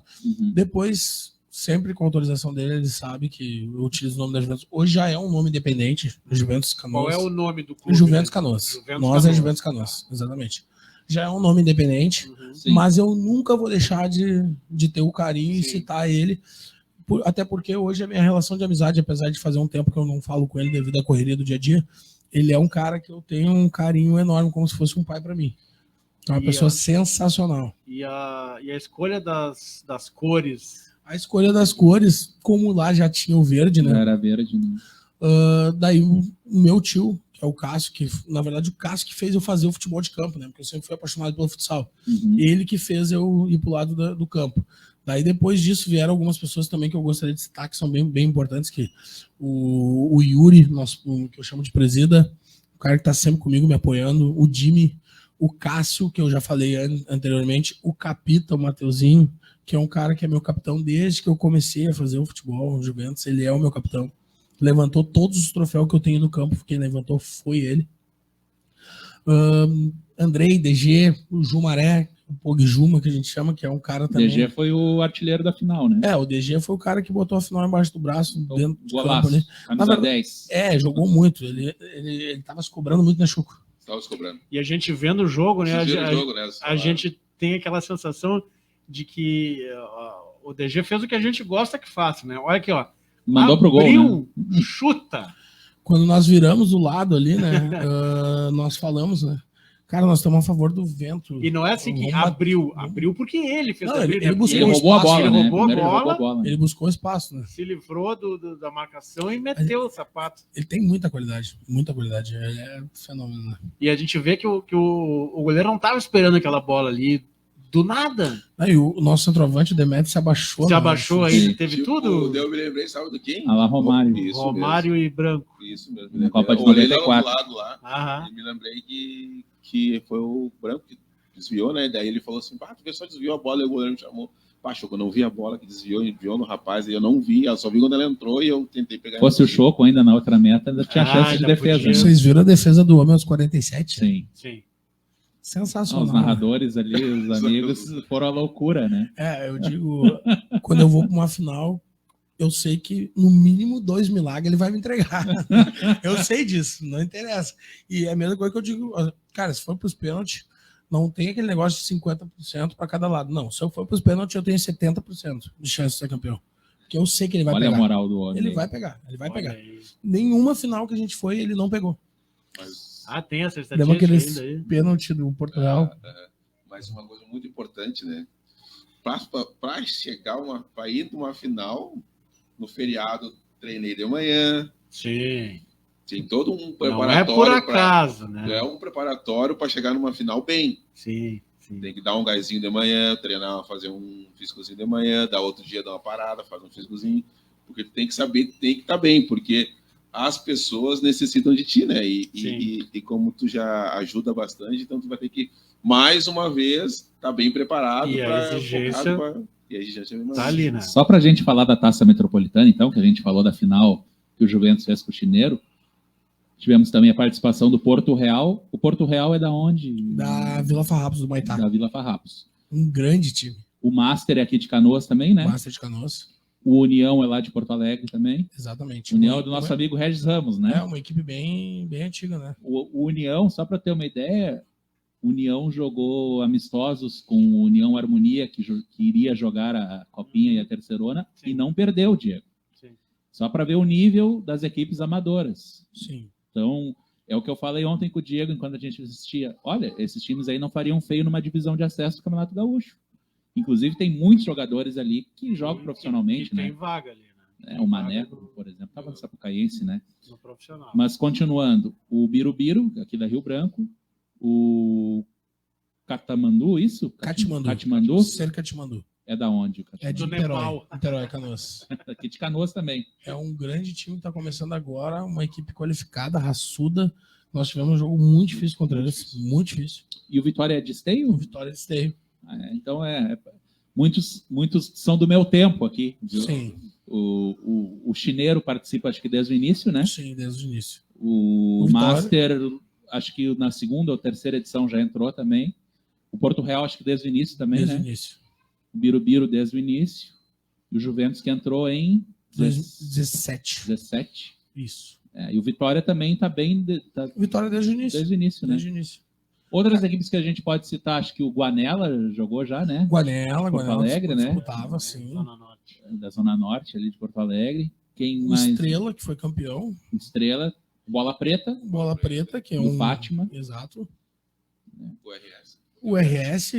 Depois, sempre com a autorização dele, ele sabe que eu utilizo o nome da Juventus. Hoje já é um nome independente, Juventus Canoas. Qual é o nome do clube? Juventus Canoas. Nós é Juventus Canoas, exatamente. Já é um nome independente, mas eu nunca vou deixar de ter o carinho e citar ele, até porque hoje a minha relação de amizade, apesar de fazer um tempo que eu não falo com ele devido à correria do dia a dia, ele é um cara que eu tenho um carinho enorme, como se fosse um pai para mim. É uma pessoa sensacional. E a escolha das cores? A escolha das cores, como lá já tinha o verde, né? Era verde, né? Daí o meu tio, que é o Cássio, que na verdade o Cássio que fez eu fazer o futebol de campo, né? Porque eu sempre fui apaixonado pelo futsal. Ele que fez eu ir pro lado do campo. Daí depois disso vieram algumas pessoas também que eu gostaria de citar, que são bem, bem importantes, que o Yuri, que eu chamo de presida, o cara que tá sempre comigo me apoiando, o Jimmy, o Cássio, que eu já falei anteriormente, o Capita, o Mateuzinho, que é um cara que é meu capitão desde que eu comecei a fazer o futebol no Juventus, ele é o meu capitão. Levantou todos os troféus que eu tenho no campo, quem levantou foi ele. Andrei, DG, o Jumaré, o Pogjuma, que a gente chama, que é um cara também... DG foi o artilheiro da final, né? O DG foi o cara que botou a final embaixo do braço, dentro do golaço, campo ali. camisa 10. Jogou muito. Ele tava se cobrando muito na Chuco. Tava se cobrando. E a gente vendo o jogo, né? A gente tem aquela sensação de que o DG fez o que a gente gosta que faça, né? Olha aqui, ó. Mandou pro gol, né? Chuta. Quando nós viramos o lado ali, né? Nós falamos, né? Cara, nós estamos a favor do vento. E não é assim que abriu porque ele fez abrir. Ele buscou roubou a bola, ele né? roubou a bola. Ele buscou espaço, né? Se livrou da marcação e meteu o sapato. Ele tem muita qualidade, muita qualidade. Ele é fenômeno, né? E a gente vê que o goleiro não estava esperando aquela bola ali do nada. Aí o nosso centroavante, o Demetrio, se abaixou. Se abaixou aí, teve tipo, tudo. Eu me lembrei, sabe do quem? Alá Romário. Isso Romário mesmo. e Branco. Isso mesmo. Na Copa de Olhei 94. lá do lado lá. Aham. E me lembrei que foi o Branco que desviou, né? Daí ele falou assim, porque só desviou a bola e o goleiro me chamou. Choco, eu não vi a bola que desviou no rapaz, e eu não vi, eu só vi quando ela entrou e eu tentei pegar. Fosse o Choco ainda na outra meta, ainda tinha chance de defesa. podia. Né? Vocês viram a defesa do homem aos 47? Sim. Sensacional. Os narradores ali, os amigos, foram à loucura, né? Eu digo, quando eu vou para uma final, eu sei que no mínimo 2 milagres ele vai me entregar. Eu sei disso, não interessa. E é a mesma coisa que eu digo, cara, se for para os pênaltis, não tem aquele negócio de 50% para cada lado. Não, se eu for para os pênaltis, eu tenho 70% de chance de ser campeão. Porque eu sei que ele vai pegar. Olha a moral do homem. Ele vai pegar. Nenhuma final que a gente foi, ele não pegou. Tem essa estatística Lembra aqueles ainda aí. pênalti do Portugal? Mas uma coisa muito importante, né? Para chegar para ir numa final, no feriado, treinei de manhã. Sim. Tem todo um preparatório. Não é por acaso, né? É um preparatório para chegar numa final bem. Sim. Tem que dar um gásinho de manhã, treinar, fazer um físicozinho de manhã, dar outro dia, dar uma parada, fazer um físicozinho. Porque tu tem que saber, tem que estar bem, porque as pessoas necessitam de ti, né? E como tu já ajuda bastante, então tu vai ter que, mais uma vez, estar bem preparado. E a exigência tá ali, né? Só pra gente falar da Taça Metropolitana, então, que a gente falou da final que o Juventus fez com o Chineiro, tivemos também a participação do Porto Real. O Porto Real é da onde? Da Vila Farrapos, do Maitá. Da Vila Farrapos. Um grande time. O Master é aqui de Canoas também, né? Master de Canoas. O União é lá de Porto Alegre também. Exatamente. O União é do nosso amigo Regis Ramos, né? É uma equipe bem antiga, né? O União, só para ter uma ideia, o União jogou amistosos com o União Harmonia, que iria jogar a Copinha e a Terceirona, e não perdeu, Diego. Sim. Só para ver o nível das equipes amadoras. Sim. Então, é o que eu falei ontem com o Diego, enquanto a gente assistia. Olha, esses times aí não fariam feio numa divisão de acesso do Campeonato Gaúcho. Inclusive, tem muitos jogadores ali que jogam profissionalmente, né? Tem vaga ali, né? O Mané, por exemplo, estava no Sapucaense, né? No profissional. Mas, continuando, o Birubiru, aqui da Rio Branco, o Catamandu, isso? Katmandu. Ser Katmandu. É da onde? É de Niterói, Canoas. Aqui de Canoas também. É um grande time que está começando agora, uma equipe qualificada, raçuda. Nós tivemos um jogo muito difícil contra eles, muito difícil. E o Vitória é de Esteio? O Vitória é de Esteio. Então, muitos são do meu tempo aqui. Viu? Sim. O Chineiro participa, acho que desde o início, né? Sim, desde o início. O Master, acho que na segunda ou terceira edição já entrou também. O Porto Real, acho que desde o início também, desde né? O início. O Birubiru desde o início. E o Juventus que entrou em 17. Isso. E o Vitória também está bem... Vitória desde o início. Desde o início, né? Desde o início. Outras equipes que a gente pode citar, acho que o Guanela jogou já, né? Guanela Alegre, né? Disputava, sim. Da Zona Norte, ali de Porto Alegre. Quem o mais? Estrela, que foi campeão. Estrela. Bola Preta. Bola Preta, que é do Fátima. Exato. O RS. O RS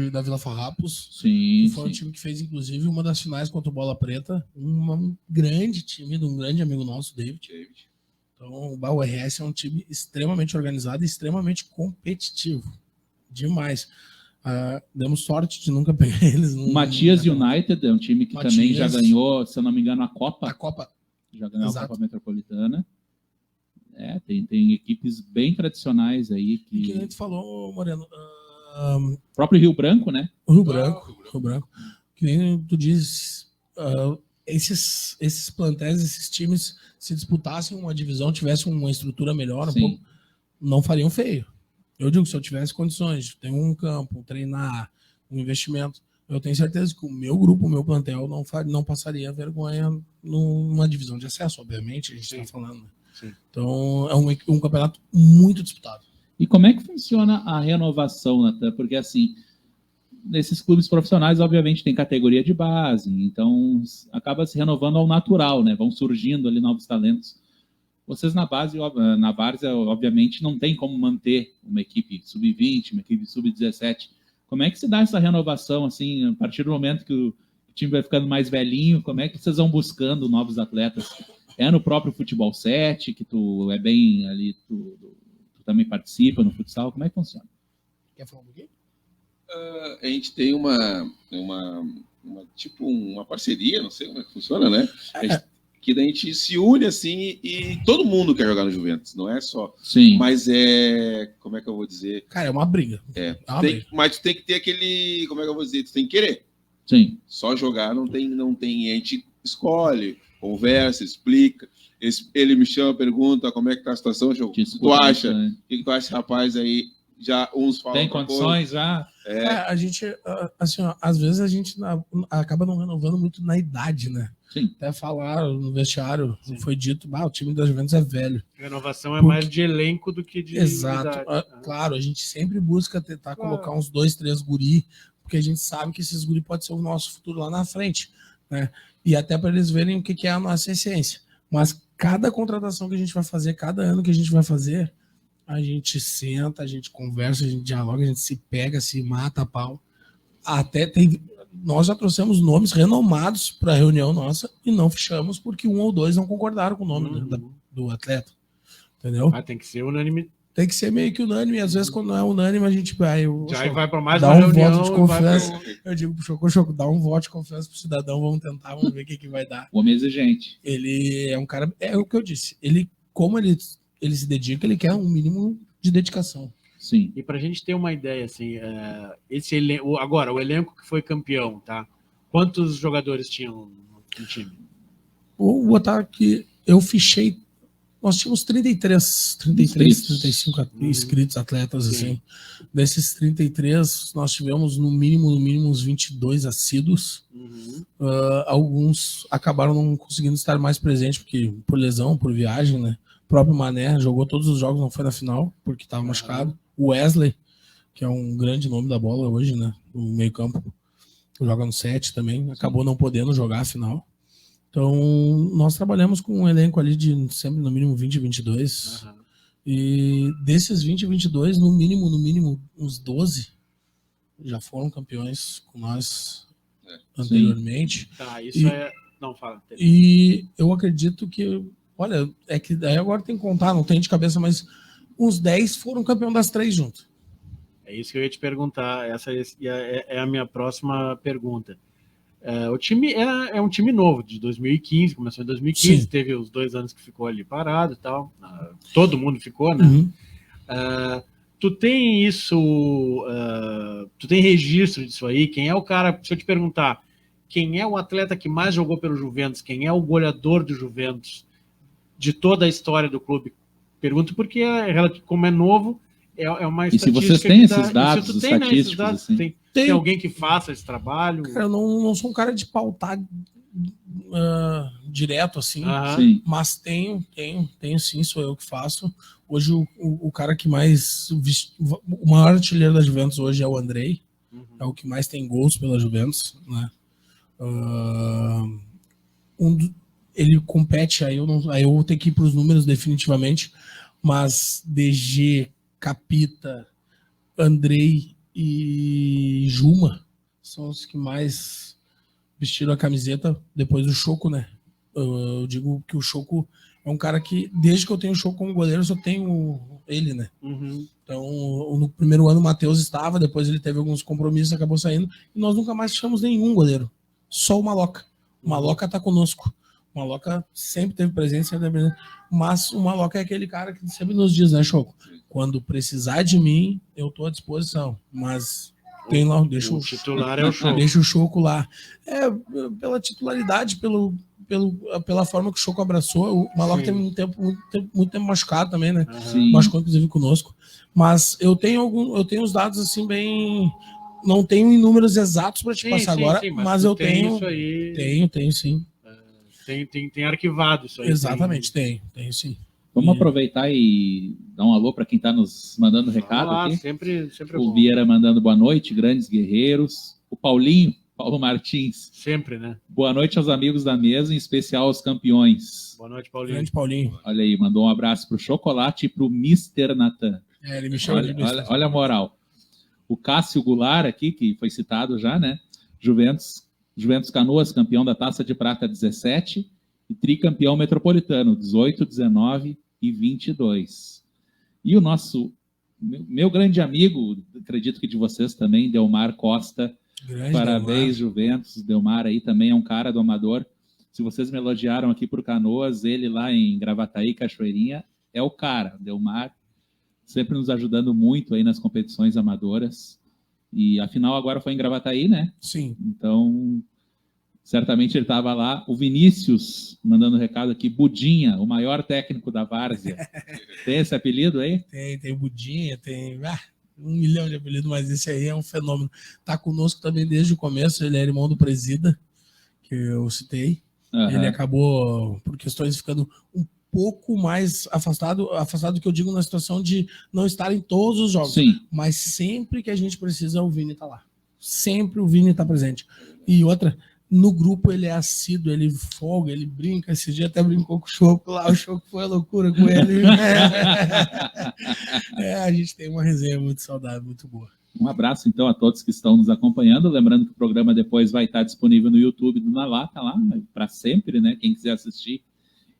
da Vila Farrapos. Sim. Foi um time que fez, inclusive, uma das finais contra o Bola Preta. Um grande time de um grande amigo nosso, David. Então, o RS é um time extremamente organizado e extremamente competitivo. Demais. Demos sorte de nunca pegar eles. O Matias United é um time que também já ganhou, se eu não me engano, a Copa. Já ganhou a Copa Metropolitana. Tem equipes bem tradicionais aí. Que a gente falou, Moreno. O próprio Rio Branco, né? O Rio Branco. Que nem tu dizes, esses plantéis, esses times, se disputassem uma divisão, tivessem uma estrutura melhor, um pouco, não fariam feio. Eu digo, se eu tivesse condições de ter um campo, treinar, um investimento, eu tenho certeza que o meu grupo, o meu plantel, não passaria vergonha numa divisão de acesso, obviamente, a gente está falando. Sim. Então, é um campeonato muito disputado. E como é que funciona a renovação, Natan? Porque, assim, nesses clubes profissionais, obviamente, tem categoria de base, então acaba se renovando ao natural, né? Vão surgindo ali novos talentos. Vocês na Várzea, obviamente, não tem como manter uma equipe sub-20, uma equipe sub-17. Como é que se dá essa renovação, assim, a partir do momento que o time vai ficando mais velhinho, como é que vocês vão buscando novos atletas? É no próprio Futebol 7, que tu é bem ali, tu também participa no futsal, como é que funciona? Quer falar um pouquinho? A gente tem uma parceria, não sei como é que funciona, né? Que daí a gente se une assim e todo mundo quer jogar no Juventus, não é só. Sim. Mas como é que eu vou dizer? Cara, é uma briga. Mas tu tem que ter aquele, como é que eu vou dizer? Tu tem que querer. Sim. Só jogar não tem. A gente escolhe, conversa, explica. Ele me chama, pergunta como é que tá a situação, o que tu acha? O que tu acha, rapaz, aí? Já uns falam. Tem condições já? A gente, assim, ó, às vezes a gente acaba não renovando muito na idade, né? Sim. Até falaram no vestiário, foi dito, o time da Juventus é velho. A renovação é mais de elenco do que de Exato. Claro, a gente sempre busca tentar colocar uns 2, 3 guri, porque a gente sabe que esses guri podem ser o nosso futuro lá na frente, né? E até para eles verem o que é a nossa essência. Mas cada contratação que a gente vai fazer, cada ano que a gente vai fazer, a gente senta, a gente conversa, a gente dialoga, a gente se pega, se mata a pau. Nós já trouxemos nomes renomados para a reunião nossa e não fechamos porque 1 ou 2 não concordaram com o nome do atleta. Entendeu? Tem que ser unânime. Tem que ser meio que unânime. E às vezes, quando não é unânime, a gente vai para mais uma reunião. Voto de confiança. Eu digo pro Choco, dá um voto de confiança pro cidadão, vamos tentar, vamos ver o que vai dar. O homem exigente. Ele é um cara, é o que eu disse. Como ele se dedica, ele quer um mínimo de dedicação. Sim. E para a gente ter uma ideia, assim, agora, o elenco que foi campeão, tá? Quantos jogadores tinham no time? Vou botar que eu fichei, nós tínhamos 35 inscritos, atletas, assim. Desses 33, nós tivemos no mínimo uns 22 assíduos. Alguns acabaram não conseguindo estar mais presentes, porque por lesão, por viagem, né? O próprio Mané jogou todos os jogos, não foi na final, porque estava machucado. O Wesley, que é um grande nome da bola hoje, né? No meio campo, joga no 7 também, acabou não podendo jogar a final. Então, nós trabalhamos com um elenco ali de sempre no mínimo 20, 22. E desses 20, 22, no mínimo, uns 12 já foram campeões com nós anteriormente. Tá, isso não, fala. E eu acredito que, olha, é que daí agora tem que contar, não tem de cabeça, mas uns 10 foram campeão das 3 juntos. É isso que eu ia te perguntar. Essa é a minha próxima pergunta. O time é um time novo, de 2015, começou em 2015, teve os 2 anos que ficou ali parado e tal. Todo mundo ficou, né? Tu tem isso, tu tem registro disso aí? Quem é o cara, se eu te perguntar, quem é o atleta que mais jogou pelo Juventus? Quem é o goleador do Juventus? De toda a história do clube? Pergunto porque, como é novo, é uma estatística. E se vocês têm esses dados estatísticos? Dados, assim, tem alguém que faça esse trabalho? Cara, eu não sou um cara de pautar direto, assim, mas tenho sim, sou eu que faço. Hoje o cara que mais... O maior artilheiro da Juventus hoje é o Andrei, é o que mais tem gols pela Juventus, né? Ele compete, aí eu vou ter que ir para os números definitivamente, mas DG, Capita, Andrei e Juma são os que mais vestiram a camiseta depois do Choco, né? Eu digo que o Choco é um cara que, desde que eu tenho o Choco como goleiro, eu só tenho ele, né? Então, no primeiro ano o Matheus estava, depois ele teve alguns compromissos, acabou saindo, e nós nunca mais tivemos nenhum goleiro, só o Maloca. O Maloca tá conosco. O Maloca sempre teve presença, mas o Maloca é aquele cara que sempre nos diz, né, Choco? Quando precisar de mim, eu tô à disposição, mas tem lá, deixa o titular é o Choco. Deixa o Choco lá. Pela titularidade, pela forma que o Choco abraçou. O Maloca teve muito tempo machucado também, né? Sim. Machucou, inclusive, conosco. Mas eu tenho os dados, assim, bem... Não tenho em números exatos para te passar agora, mas eu tenho... Isso aí... Tenho, sim. Tem arquivado isso aí. Exatamente, tenho sim. Vamos aproveitar e dar um alô para quem está nos mandando recado aqui. Sempre o bom. Vieira mandando boa noite, grandes guerreiros. O Paulo Martins. Sempre, né? Boa noite aos amigos da mesa, em especial aos campeões. Boa noite, Paulinho. Grande Paulinho. Olha aí, mandou um abraço pro Chocolate e pro Mr. Natan. Ele me chama de Mr. Olha a moral. O Cássio Goulart aqui, que foi citado já, né? Juventus Canoas, campeão da Taça de Prata 17 e tricampeão metropolitano 18, 19 e 22. E o nosso, meu grande amigo, acredito que de vocês também, Delmar Costa. Grande Parabéns, Delmar. Juventus. Delmar aí também é um cara do amador. Se vocês me elogiaram aqui por Canoas, ele lá em Gravataí, Cachoeirinha, é o cara. Delmar sempre nos ajudando muito aí nas competições amadoras. E a final agora foi em Gravataí, né? Sim. Então, certamente ele estava lá. O Vinícius mandando recado aqui, Budinha, o maior técnico da Várzea. Tem esse apelido aí? Tem Budinha, tem 1 milhão de apelidos, mas esse aí é um fenômeno. Tá conosco também desde o começo, ele é irmão do Presida, que eu citei. Uhum. Ele acabou, por questões, ficando um pouco mais afastado que eu digo na situação de não estar em todos os jogos. Sim. Mas sempre que a gente precisa, o Vini tá lá. Sempre o Vini tá presente. E outra, no grupo ele é assíduo, ele folga, ele brinca. Esse dia até brincou com o Choco lá, o Choco foi a loucura com ele. A gente tem uma resenha muito saudável, muito boa. Um abraço, então, a todos que estão nos acompanhando. Lembrando que o programa depois vai estar disponível no YouTube do Na Lata, lá, para sempre, né? Quem quiser assistir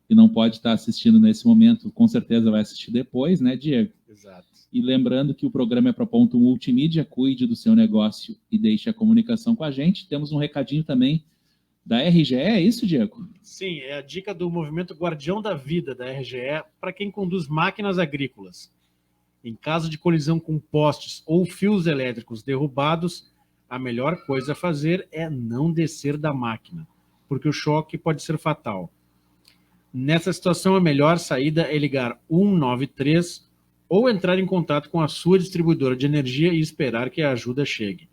e não pode estar assistindo nesse momento, com certeza vai assistir depois, né, Diego? Exato. E lembrando que o programa é Proponto Multimídia, cuide do seu negócio e deixe a comunicação com a gente. Temos um recadinho também da RGE, é isso, Diego? Sim, é a dica do movimento Guardião da Vida da RGE para quem conduz máquinas agrícolas. Em caso de colisão com postes ou fios elétricos derrubados, a melhor coisa a fazer é não descer da máquina, porque o choque pode ser fatal. Nessa situação, a melhor saída é ligar 193 ou entrar em contato com a sua distribuidora de energia e esperar que a ajuda chegue.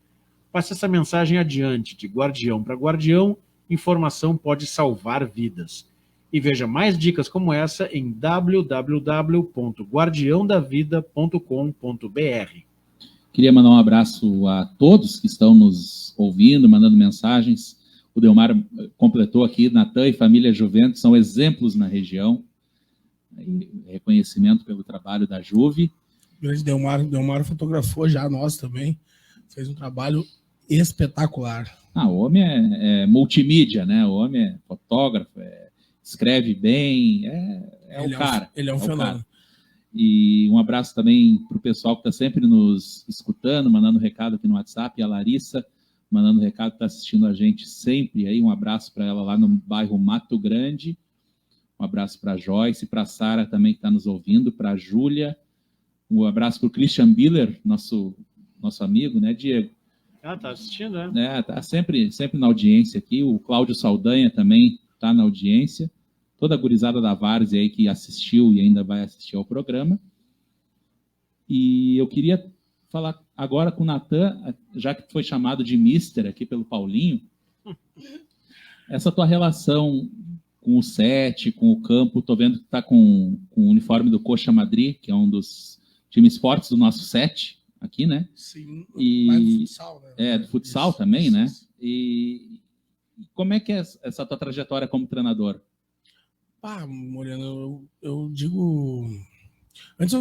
Passe essa mensagem adiante, de guardião para guardião, informação pode salvar vidas. E veja mais dicas como essa em www.guardiaodavida.com.br. Queria mandar um abraço a todos que estão nos ouvindo, mandando mensagens. O Delmar completou aqui, Natan e família Juventus são exemplos na região. Reconhecimento pelo trabalho da Juve. O grande Delmar fotografou já nós também. Fez um trabalho espetacular. O homem é multimídia, né? O homem é fotógrafo, escreve bem, é o cara. Ele é um fenômeno. E um abraço também para o pessoal que está sempre nos escutando, mandando recado aqui no WhatsApp, a Larissa mandando recado, está assistindo a gente sempre aí. Um abraço para ela lá no bairro Mato Grande. Um abraço para a Joyce, para a Sara também que está nos ouvindo, para a Júlia. Um abraço para o Christian Biller, nosso amigo, né, Diego? Tá assistindo, né? Tá sempre na audiência aqui. O Cláudio Saldanha também está na audiência. Toda a gurizada da Várzea aí que assistiu e ainda vai assistir ao programa. E eu queria falar agora com o Natan, já que foi chamado de Mister aqui pelo Paulinho, essa tua relação com o set, com o campo, tô vendo que tá com o uniforme do Coxa Madrid, que é um dos times fortes do nosso set aqui, né? Sim, mais do futsal, né? Do futsal isso, também, isso, né? E como é que é essa tua trajetória como treinador? Moreno, eu digo... Antes,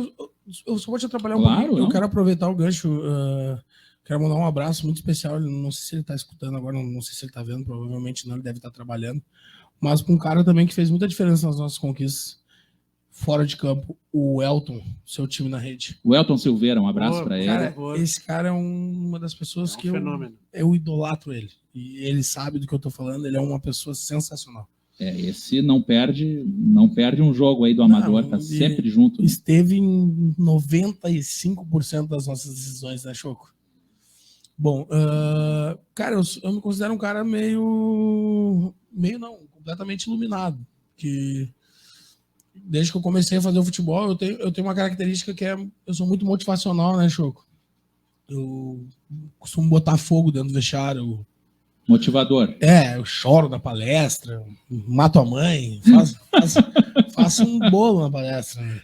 eu só vou te atrapalhar um pouquinho. Eu quero aproveitar o gancho. Quero mandar um abraço muito especial. Não sei se ele está escutando agora, não sei se ele está vendo, provavelmente não, ele deve estar trabalhando. Mas para um cara também que fez muita diferença nas nossas conquistas fora de campo, o Elton, seu time na rede. O Elton Silveira, um abraço para ele. Esse cara é uma das pessoas que eu idolatro ele. E ele sabe do que eu estou falando, ele é uma pessoa sensacional. Esse não perde um jogo aí do amador, tá sempre junto. Né? Esteve em 95% das nossas decisões, né, Choco? Bom, cara, eu me considero um cara meio não, completamente iluminado. Que desde que eu comecei a fazer o futebol, eu tenho uma característica que eu sou muito motivacional, né, Choco? Eu costumo botar fogo dentro do vestiário. Motivador. Eu choro na palestra, mato a mãe, faço um bolo na palestra. Né?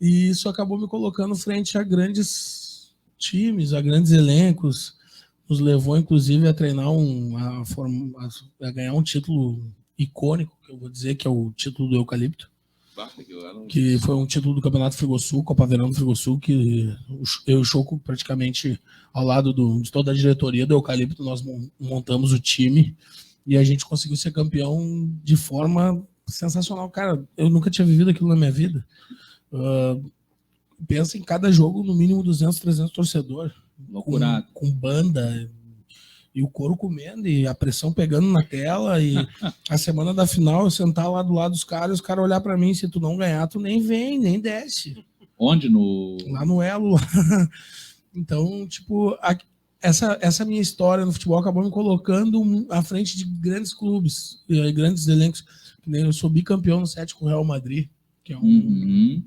E isso acabou me colocando frente a grandes times, a grandes elencos. Nos levou, inclusive, a treinar a ganhar um título icônico, que eu vou dizer que é o título do Eucalipto. Que foi um título do Campeonato Frigosul, Copa Verão do Frigosul, que eu e o Choco, praticamente ao lado de toda a diretoria do Eucalipto, nós montamos o time e a gente conseguiu ser campeão de forma sensacional. Cara, eu nunca tinha vivido aquilo na minha vida. Pensa em cada jogo, no mínimo 200, 300 torcedores. Loucurado. Com banda, e o couro comendo, e a pressão pegando na tela, e a semana da final, eu sentar lá do lado dos caras, os caras olhar pra mim, se tu não ganhar, tu nem vem, nem desce. Onde? Lá no Elo. Então, tipo, essa minha história no futebol acabou me colocando à frente de grandes clubes, grandes elencos. Eu sou bicampeão no 7 com o Real Madrid, que é um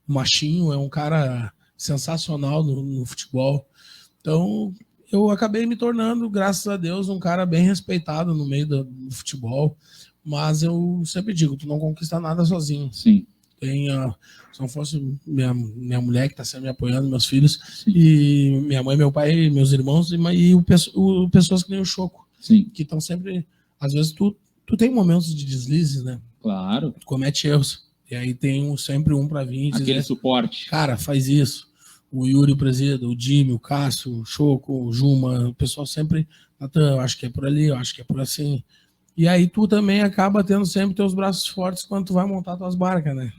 machinho, é um cara sensacional no futebol. Então, eu acabei me tornando, graças a Deus, um cara bem respeitado no meio do futebol. Mas eu sempre digo, tu não conquista nada sozinho. Sim. Se não fosse minha mulher que está sempre me apoiando, meus filhos, sim, e minha mãe, meu pai, meus irmãos, e pessoas que nem o Choco, sim, que estão sempre... Às vezes tu tem momentos de deslizes, né? Claro. Tu comete erros. E aí tem sempre um para vir e dizer... Aquele suporte. Cara, faz isso. O Yuri, o Presida, o Jimmy, o Cássio, o Choco, o Juma, o pessoal sempre... Natan, eu acho que é por ali, eu acho que é por assim. E aí tu também acaba tendo sempre teus braços fortes quando tu vai montar tuas barcas, né?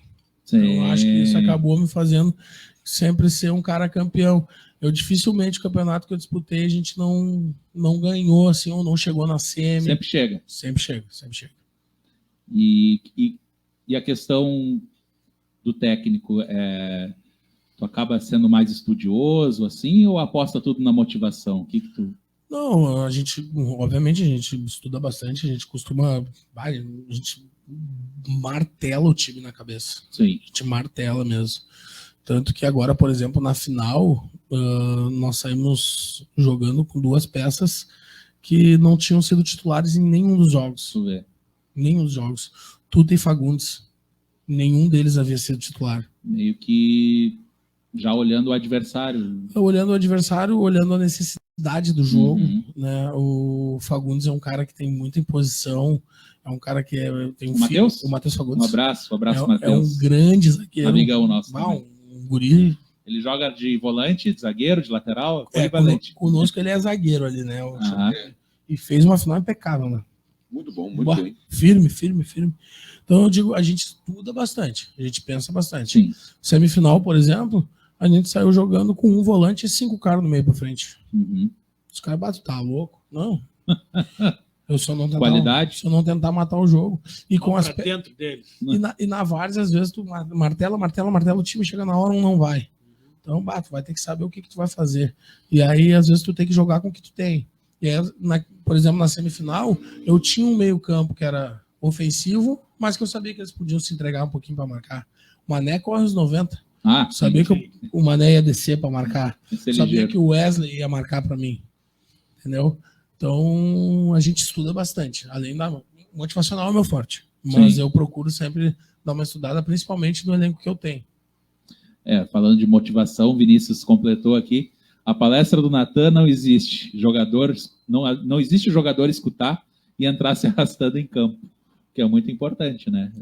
Sim. Então eu acho que isso acabou me fazendo sempre ser um cara campeão. Eu dificilmente, o campeonato que eu disputei, a gente não ganhou, assim, ou não chegou na semi. Sempre chega. Sempre chega. E a questão do técnico, tu acaba sendo mais estudioso, assim, ou aposta tudo na motivação? O que tu... Não, obviamente, a gente estuda bastante, a gente costuma... A gente martela o time na cabeça. Sim. A gente martela mesmo. Tanto que agora, por exemplo, na final, nós saímos jogando com duas peças que não tinham sido titulares em nenhum dos jogos. Nenhum dos jogos. Tuta e Fagundes. Nenhum deles havia sido titular. Meio que já olhando o adversário. Olhando a necessidade do jogo. Né? O Fagundes é um cara que tem muita imposição. É um cara que tem um filho. O Matheus Fagundes. Um abraço, Matheus. É um grande zagueiro. Amigão nosso. Um guri. Ele joga de volante, de zagueiro, de lateral. Conosco ele é zagueiro ali, né? E fez uma final impecável, né? Muito bom, muito bem. Firme. Então eu digo, a gente estuda bastante, a gente pensa bastante. Sim. Semifinal, por exemplo, a gente saiu jogando com um volante e 5 caras no meio pra frente. Os caras batem, tá louco? Não. Eu só não tentar matar o jogo. E com as dentro deles. E na várzea, às vezes, tu martela, o time chega na hora, não vai. Então, tu vai ter que saber o que tu vai fazer. E aí, às vezes, tu tem que jogar com o que tu tem. E aí, por exemplo, na semifinal, eu tinha um meio campo que era ofensivo, mas que eu sabia que eles podiam se entregar um pouquinho para marcar. O Mané corre os 90. Sabia que o Mané ia descer para marcar. Sabia que o Wesley ia marcar para mim. Entendeu? Então, a gente estuda bastante. Além da motivacional é meu forte. Mas eu procuro sempre dar uma estudada, principalmente no elenco que eu tenho. Falando de motivação, Vinícius completou aqui. A palestra do Natan não existe. Não existe jogador escutar e entrar se arrastando em campo. Que é muito importante, né?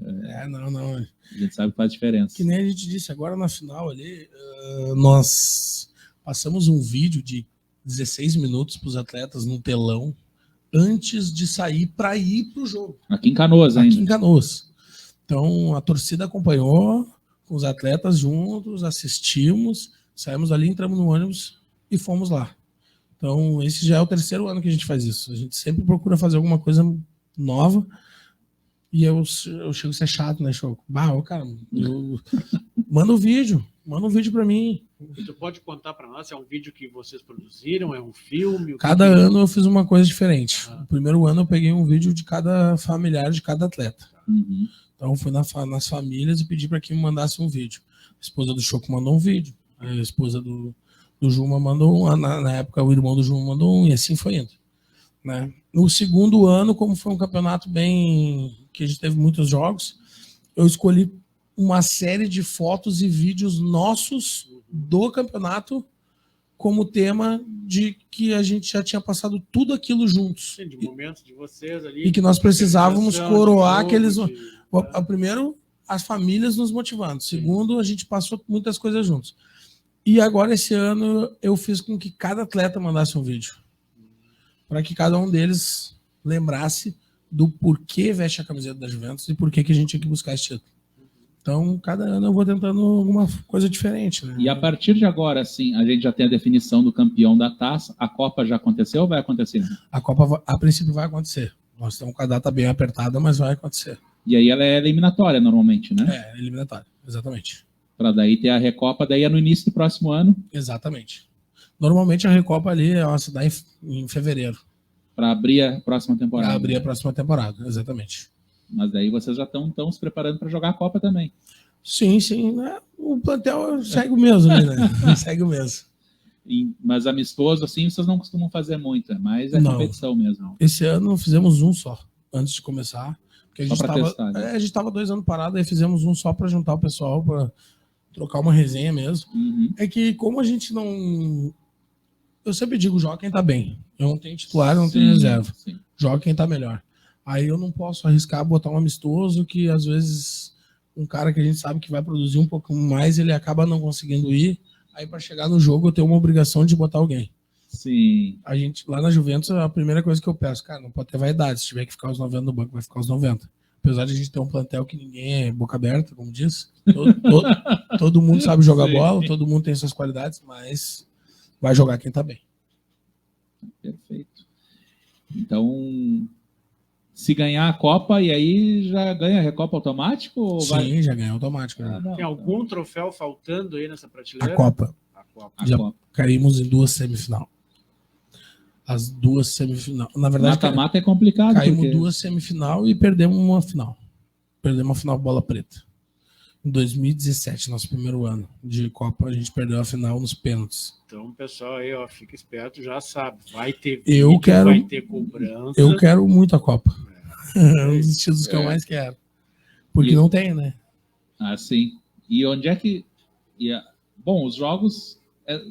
Não. A gente sabe que faz diferença. Que nem a gente disse, agora na final ali, nós passamos um vídeo de 16 minutos para os atletas no telão antes de sair para ir para o jogo. Aqui em Canoas ainda. Aqui em Canoas. Então, a torcida acompanhou com os atletas juntos, assistimos, saímos ali, entramos no ônibus e fomos lá. Então, esse já é o 3º ano que a gente faz isso. A gente sempre procura fazer alguma coisa nova e eu chego a ser chato, né, Choco? Cara, Manda um vídeo para mim. Você pode contar para nós se é um vídeo que vocês produziram, é um filme? Cada ano eu fiz uma coisa diferente. No primeiro ano eu peguei um vídeo de cada familiar, de cada atleta. Uhum. Então eu fui nas famílias e pedi para que me mandasse um vídeo. A esposa do Choco mandou um vídeo. A esposa do Juma mandou um. Na época o irmão do Juma mandou um, e assim foi indo. Né? No segundo ano, como foi um campeonato bem... que a gente teve muitos jogos, eu escolhi uma série de fotos e vídeos nossos do campeonato como tema de que a gente já tinha passado tudo aquilo juntos. Sim, de momentos de vocês ali. E que nós precisávamos coroar aqueles... Né? Primeiro, as famílias nos motivando. Segundo, a gente passou muitas coisas juntos. E agora, esse ano, eu fiz com que cada atleta mandasse um vídeo. Para que cada um deles lembrasse do porquê veste a camiseta da Juventus e por que a gente tinha que buscar esse título. Então, cada ano eu vou tentando alguma coisa diferente. Né? E a partir de agora, assim, a gente já tem a definição do campeão da taça. A Copa já aconteceu ou vai acontecer? A Copa, a princípio, vai acontecer. Nós estamos com a data bem apertada, mas vai acontecer. E aí ela é eliminatória, normalmente, né? É, eliminatória, exatamente. Para daí ter a Recopa, daí é no início do próximo ano. Exatamente. Normalmente a Recopa ali se dá em fevereiro. Para abrir a próxima temporada. Para abrir a próxima temporada, exatamente. Mas daí vocês já estão se preparando para jogar a Copa também. Sim, sim. Né? O plantel segue o mesmo, né? Segue o mesmo. Mas amistoso, assim, vocês não costumam fazer muito, mas é competição mesmo. Esse ano fizemos um só, antes de começar. Porque a gente estava 2 anos parado, aí fizemos um só para juntar o pessoal, para trocar uma resenha mesmo. Uhum. É que como a gente não... Eu sempre digo, joga quem tá bem. Eu não tenho titular, eu não tenho reserva. Sim. Joga quem tá melhor. Aí eu não posso arriscar botar um amistoso que, às vezes, um cara que a gente sabe que vai produzir um pouco mais, ele acaba não conseguindo ir. Aí, para chegar no jogo, eu tenho uma obrigação de botar alguém. Sim. A gente, lá na Juventus, a primeira coisa que eu peço, cara, não pode ter vaidade. Se tiver que ficar os 90 no banco, vai ficar os 90. Apesar de a gente ter um plantel que ninguém é boca aberta, como diz. Todo mundo sabe jogar bola, todo mundo tem suas qualidades, mas vai jogar quem tá bem. Perfeito. Então... Se ganhar a Copa, e aí já ganha a Recopa automático? Ou Sim, já ganha automático. Né? Tem algum troféu faltando aí nessa prateleira? A Copa. Já Copa. caímos em 2 semifinais. As 2 semifinais. Na verdade, mata-mata é complicado. Caímos 2 semifinais e perdemos uma final. Perdemos uma final bola preta. Em 2017, nosso primeiro ano de Copa, a gente perdeu a final nos pênaltis. Então, pessoal aí, ó, fica esperto, já sabe. Vai ter vídeo, vai ter cobrança. Eu quero muito a Copa. É um dos títulos que eu mais quero. Porque não tem, né? Ah, sim. E onde é que... Bom, os jogos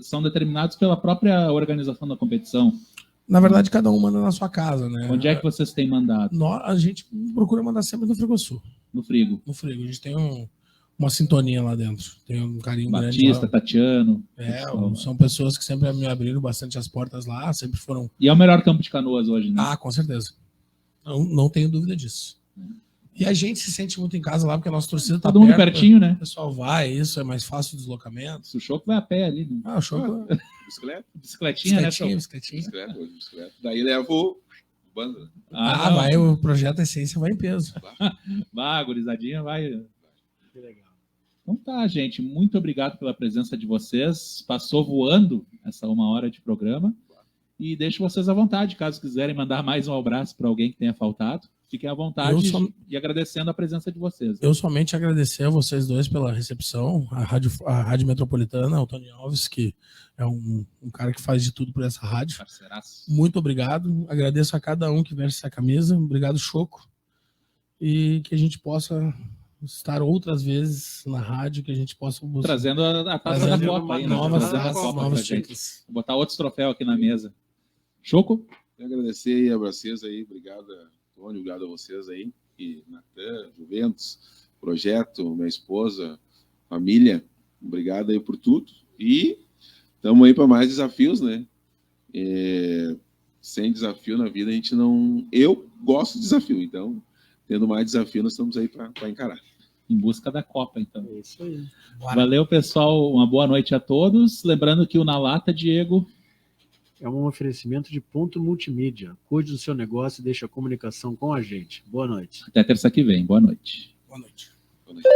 são determinados pela própria organização da competição. Na verdade, cada um manda na sua casa, né? Onde é que vocês têm mandado? A gente procura mandar sempre no Frigosul. No Frigo. No Frigo. A gente tem uma sintonia lá dentro. Tem um carinho grande. Batista, Tatiano. São pessoas que sempre me abriram bastante as portas lá, sempre foram... E é o melhor campo de Canoas hoje, né? Ah, com certeza. Não tenho dúvida disso. E a gente se sente muito em casa lá, porque a nossa torcida tá todo mundo pertinho, né? O pessoal vai, isso é mais fácil o deslocamento. O Choco vai a pé ali, né? O Choco... Bicicletinha, né? Bicicleta. Daí leva o bando. Vai, o projeto Essência vai em peso. Vai, gurizadinha, vai... Que legal. Então tá, gente. Muito obrigado pela presença de vocês. Passou voando essa 1 hora de programa. E deixo vocês à vontade, caso quiserem mandar mais um abraço para alguém que tenha faltado. Fiquem à vontade e agradecendo a presença de vocês. Eu somente agradecer a vocês dois pela recepção, a Rádio Metropolitana, o Tony Alves, que é um cara que faz de tudo por essa rádio. Parceiraço. Muito obrigado. Agradeço a cada um que veste essa camisa. Obrigado, Choco. E que a gente possa estar outras vezes na rádio, que a gente possa... Trazendo a taça da Copa aí, novas taças, novos títulos. Vou botar outros troféus aqui na mesa. Choco? Eu agradecer aí a vocês aí, obrigado, Tony, obrigado a vocês aí, e Natan, Juventus, projeto, minha esposa, família, obrigado aí por tudo, e estamos aí para mais desafios, né? Sem desafio na vida a gente não... Eu gosto de desafio, então, tendo mais desafio, nós estamos aí para encarar. Em busca da Copa, então. É isso aí. Valeu, pessoal, uma boa noite a todos, lembrando que o Na Lata, Diego... É um oferecimento de Ponto Multimídia. Cuide do seu negócio e deixe a comunicação com a gente. Boa noite. Até terça que vem. Boa noite. Boa noite. Boa noite.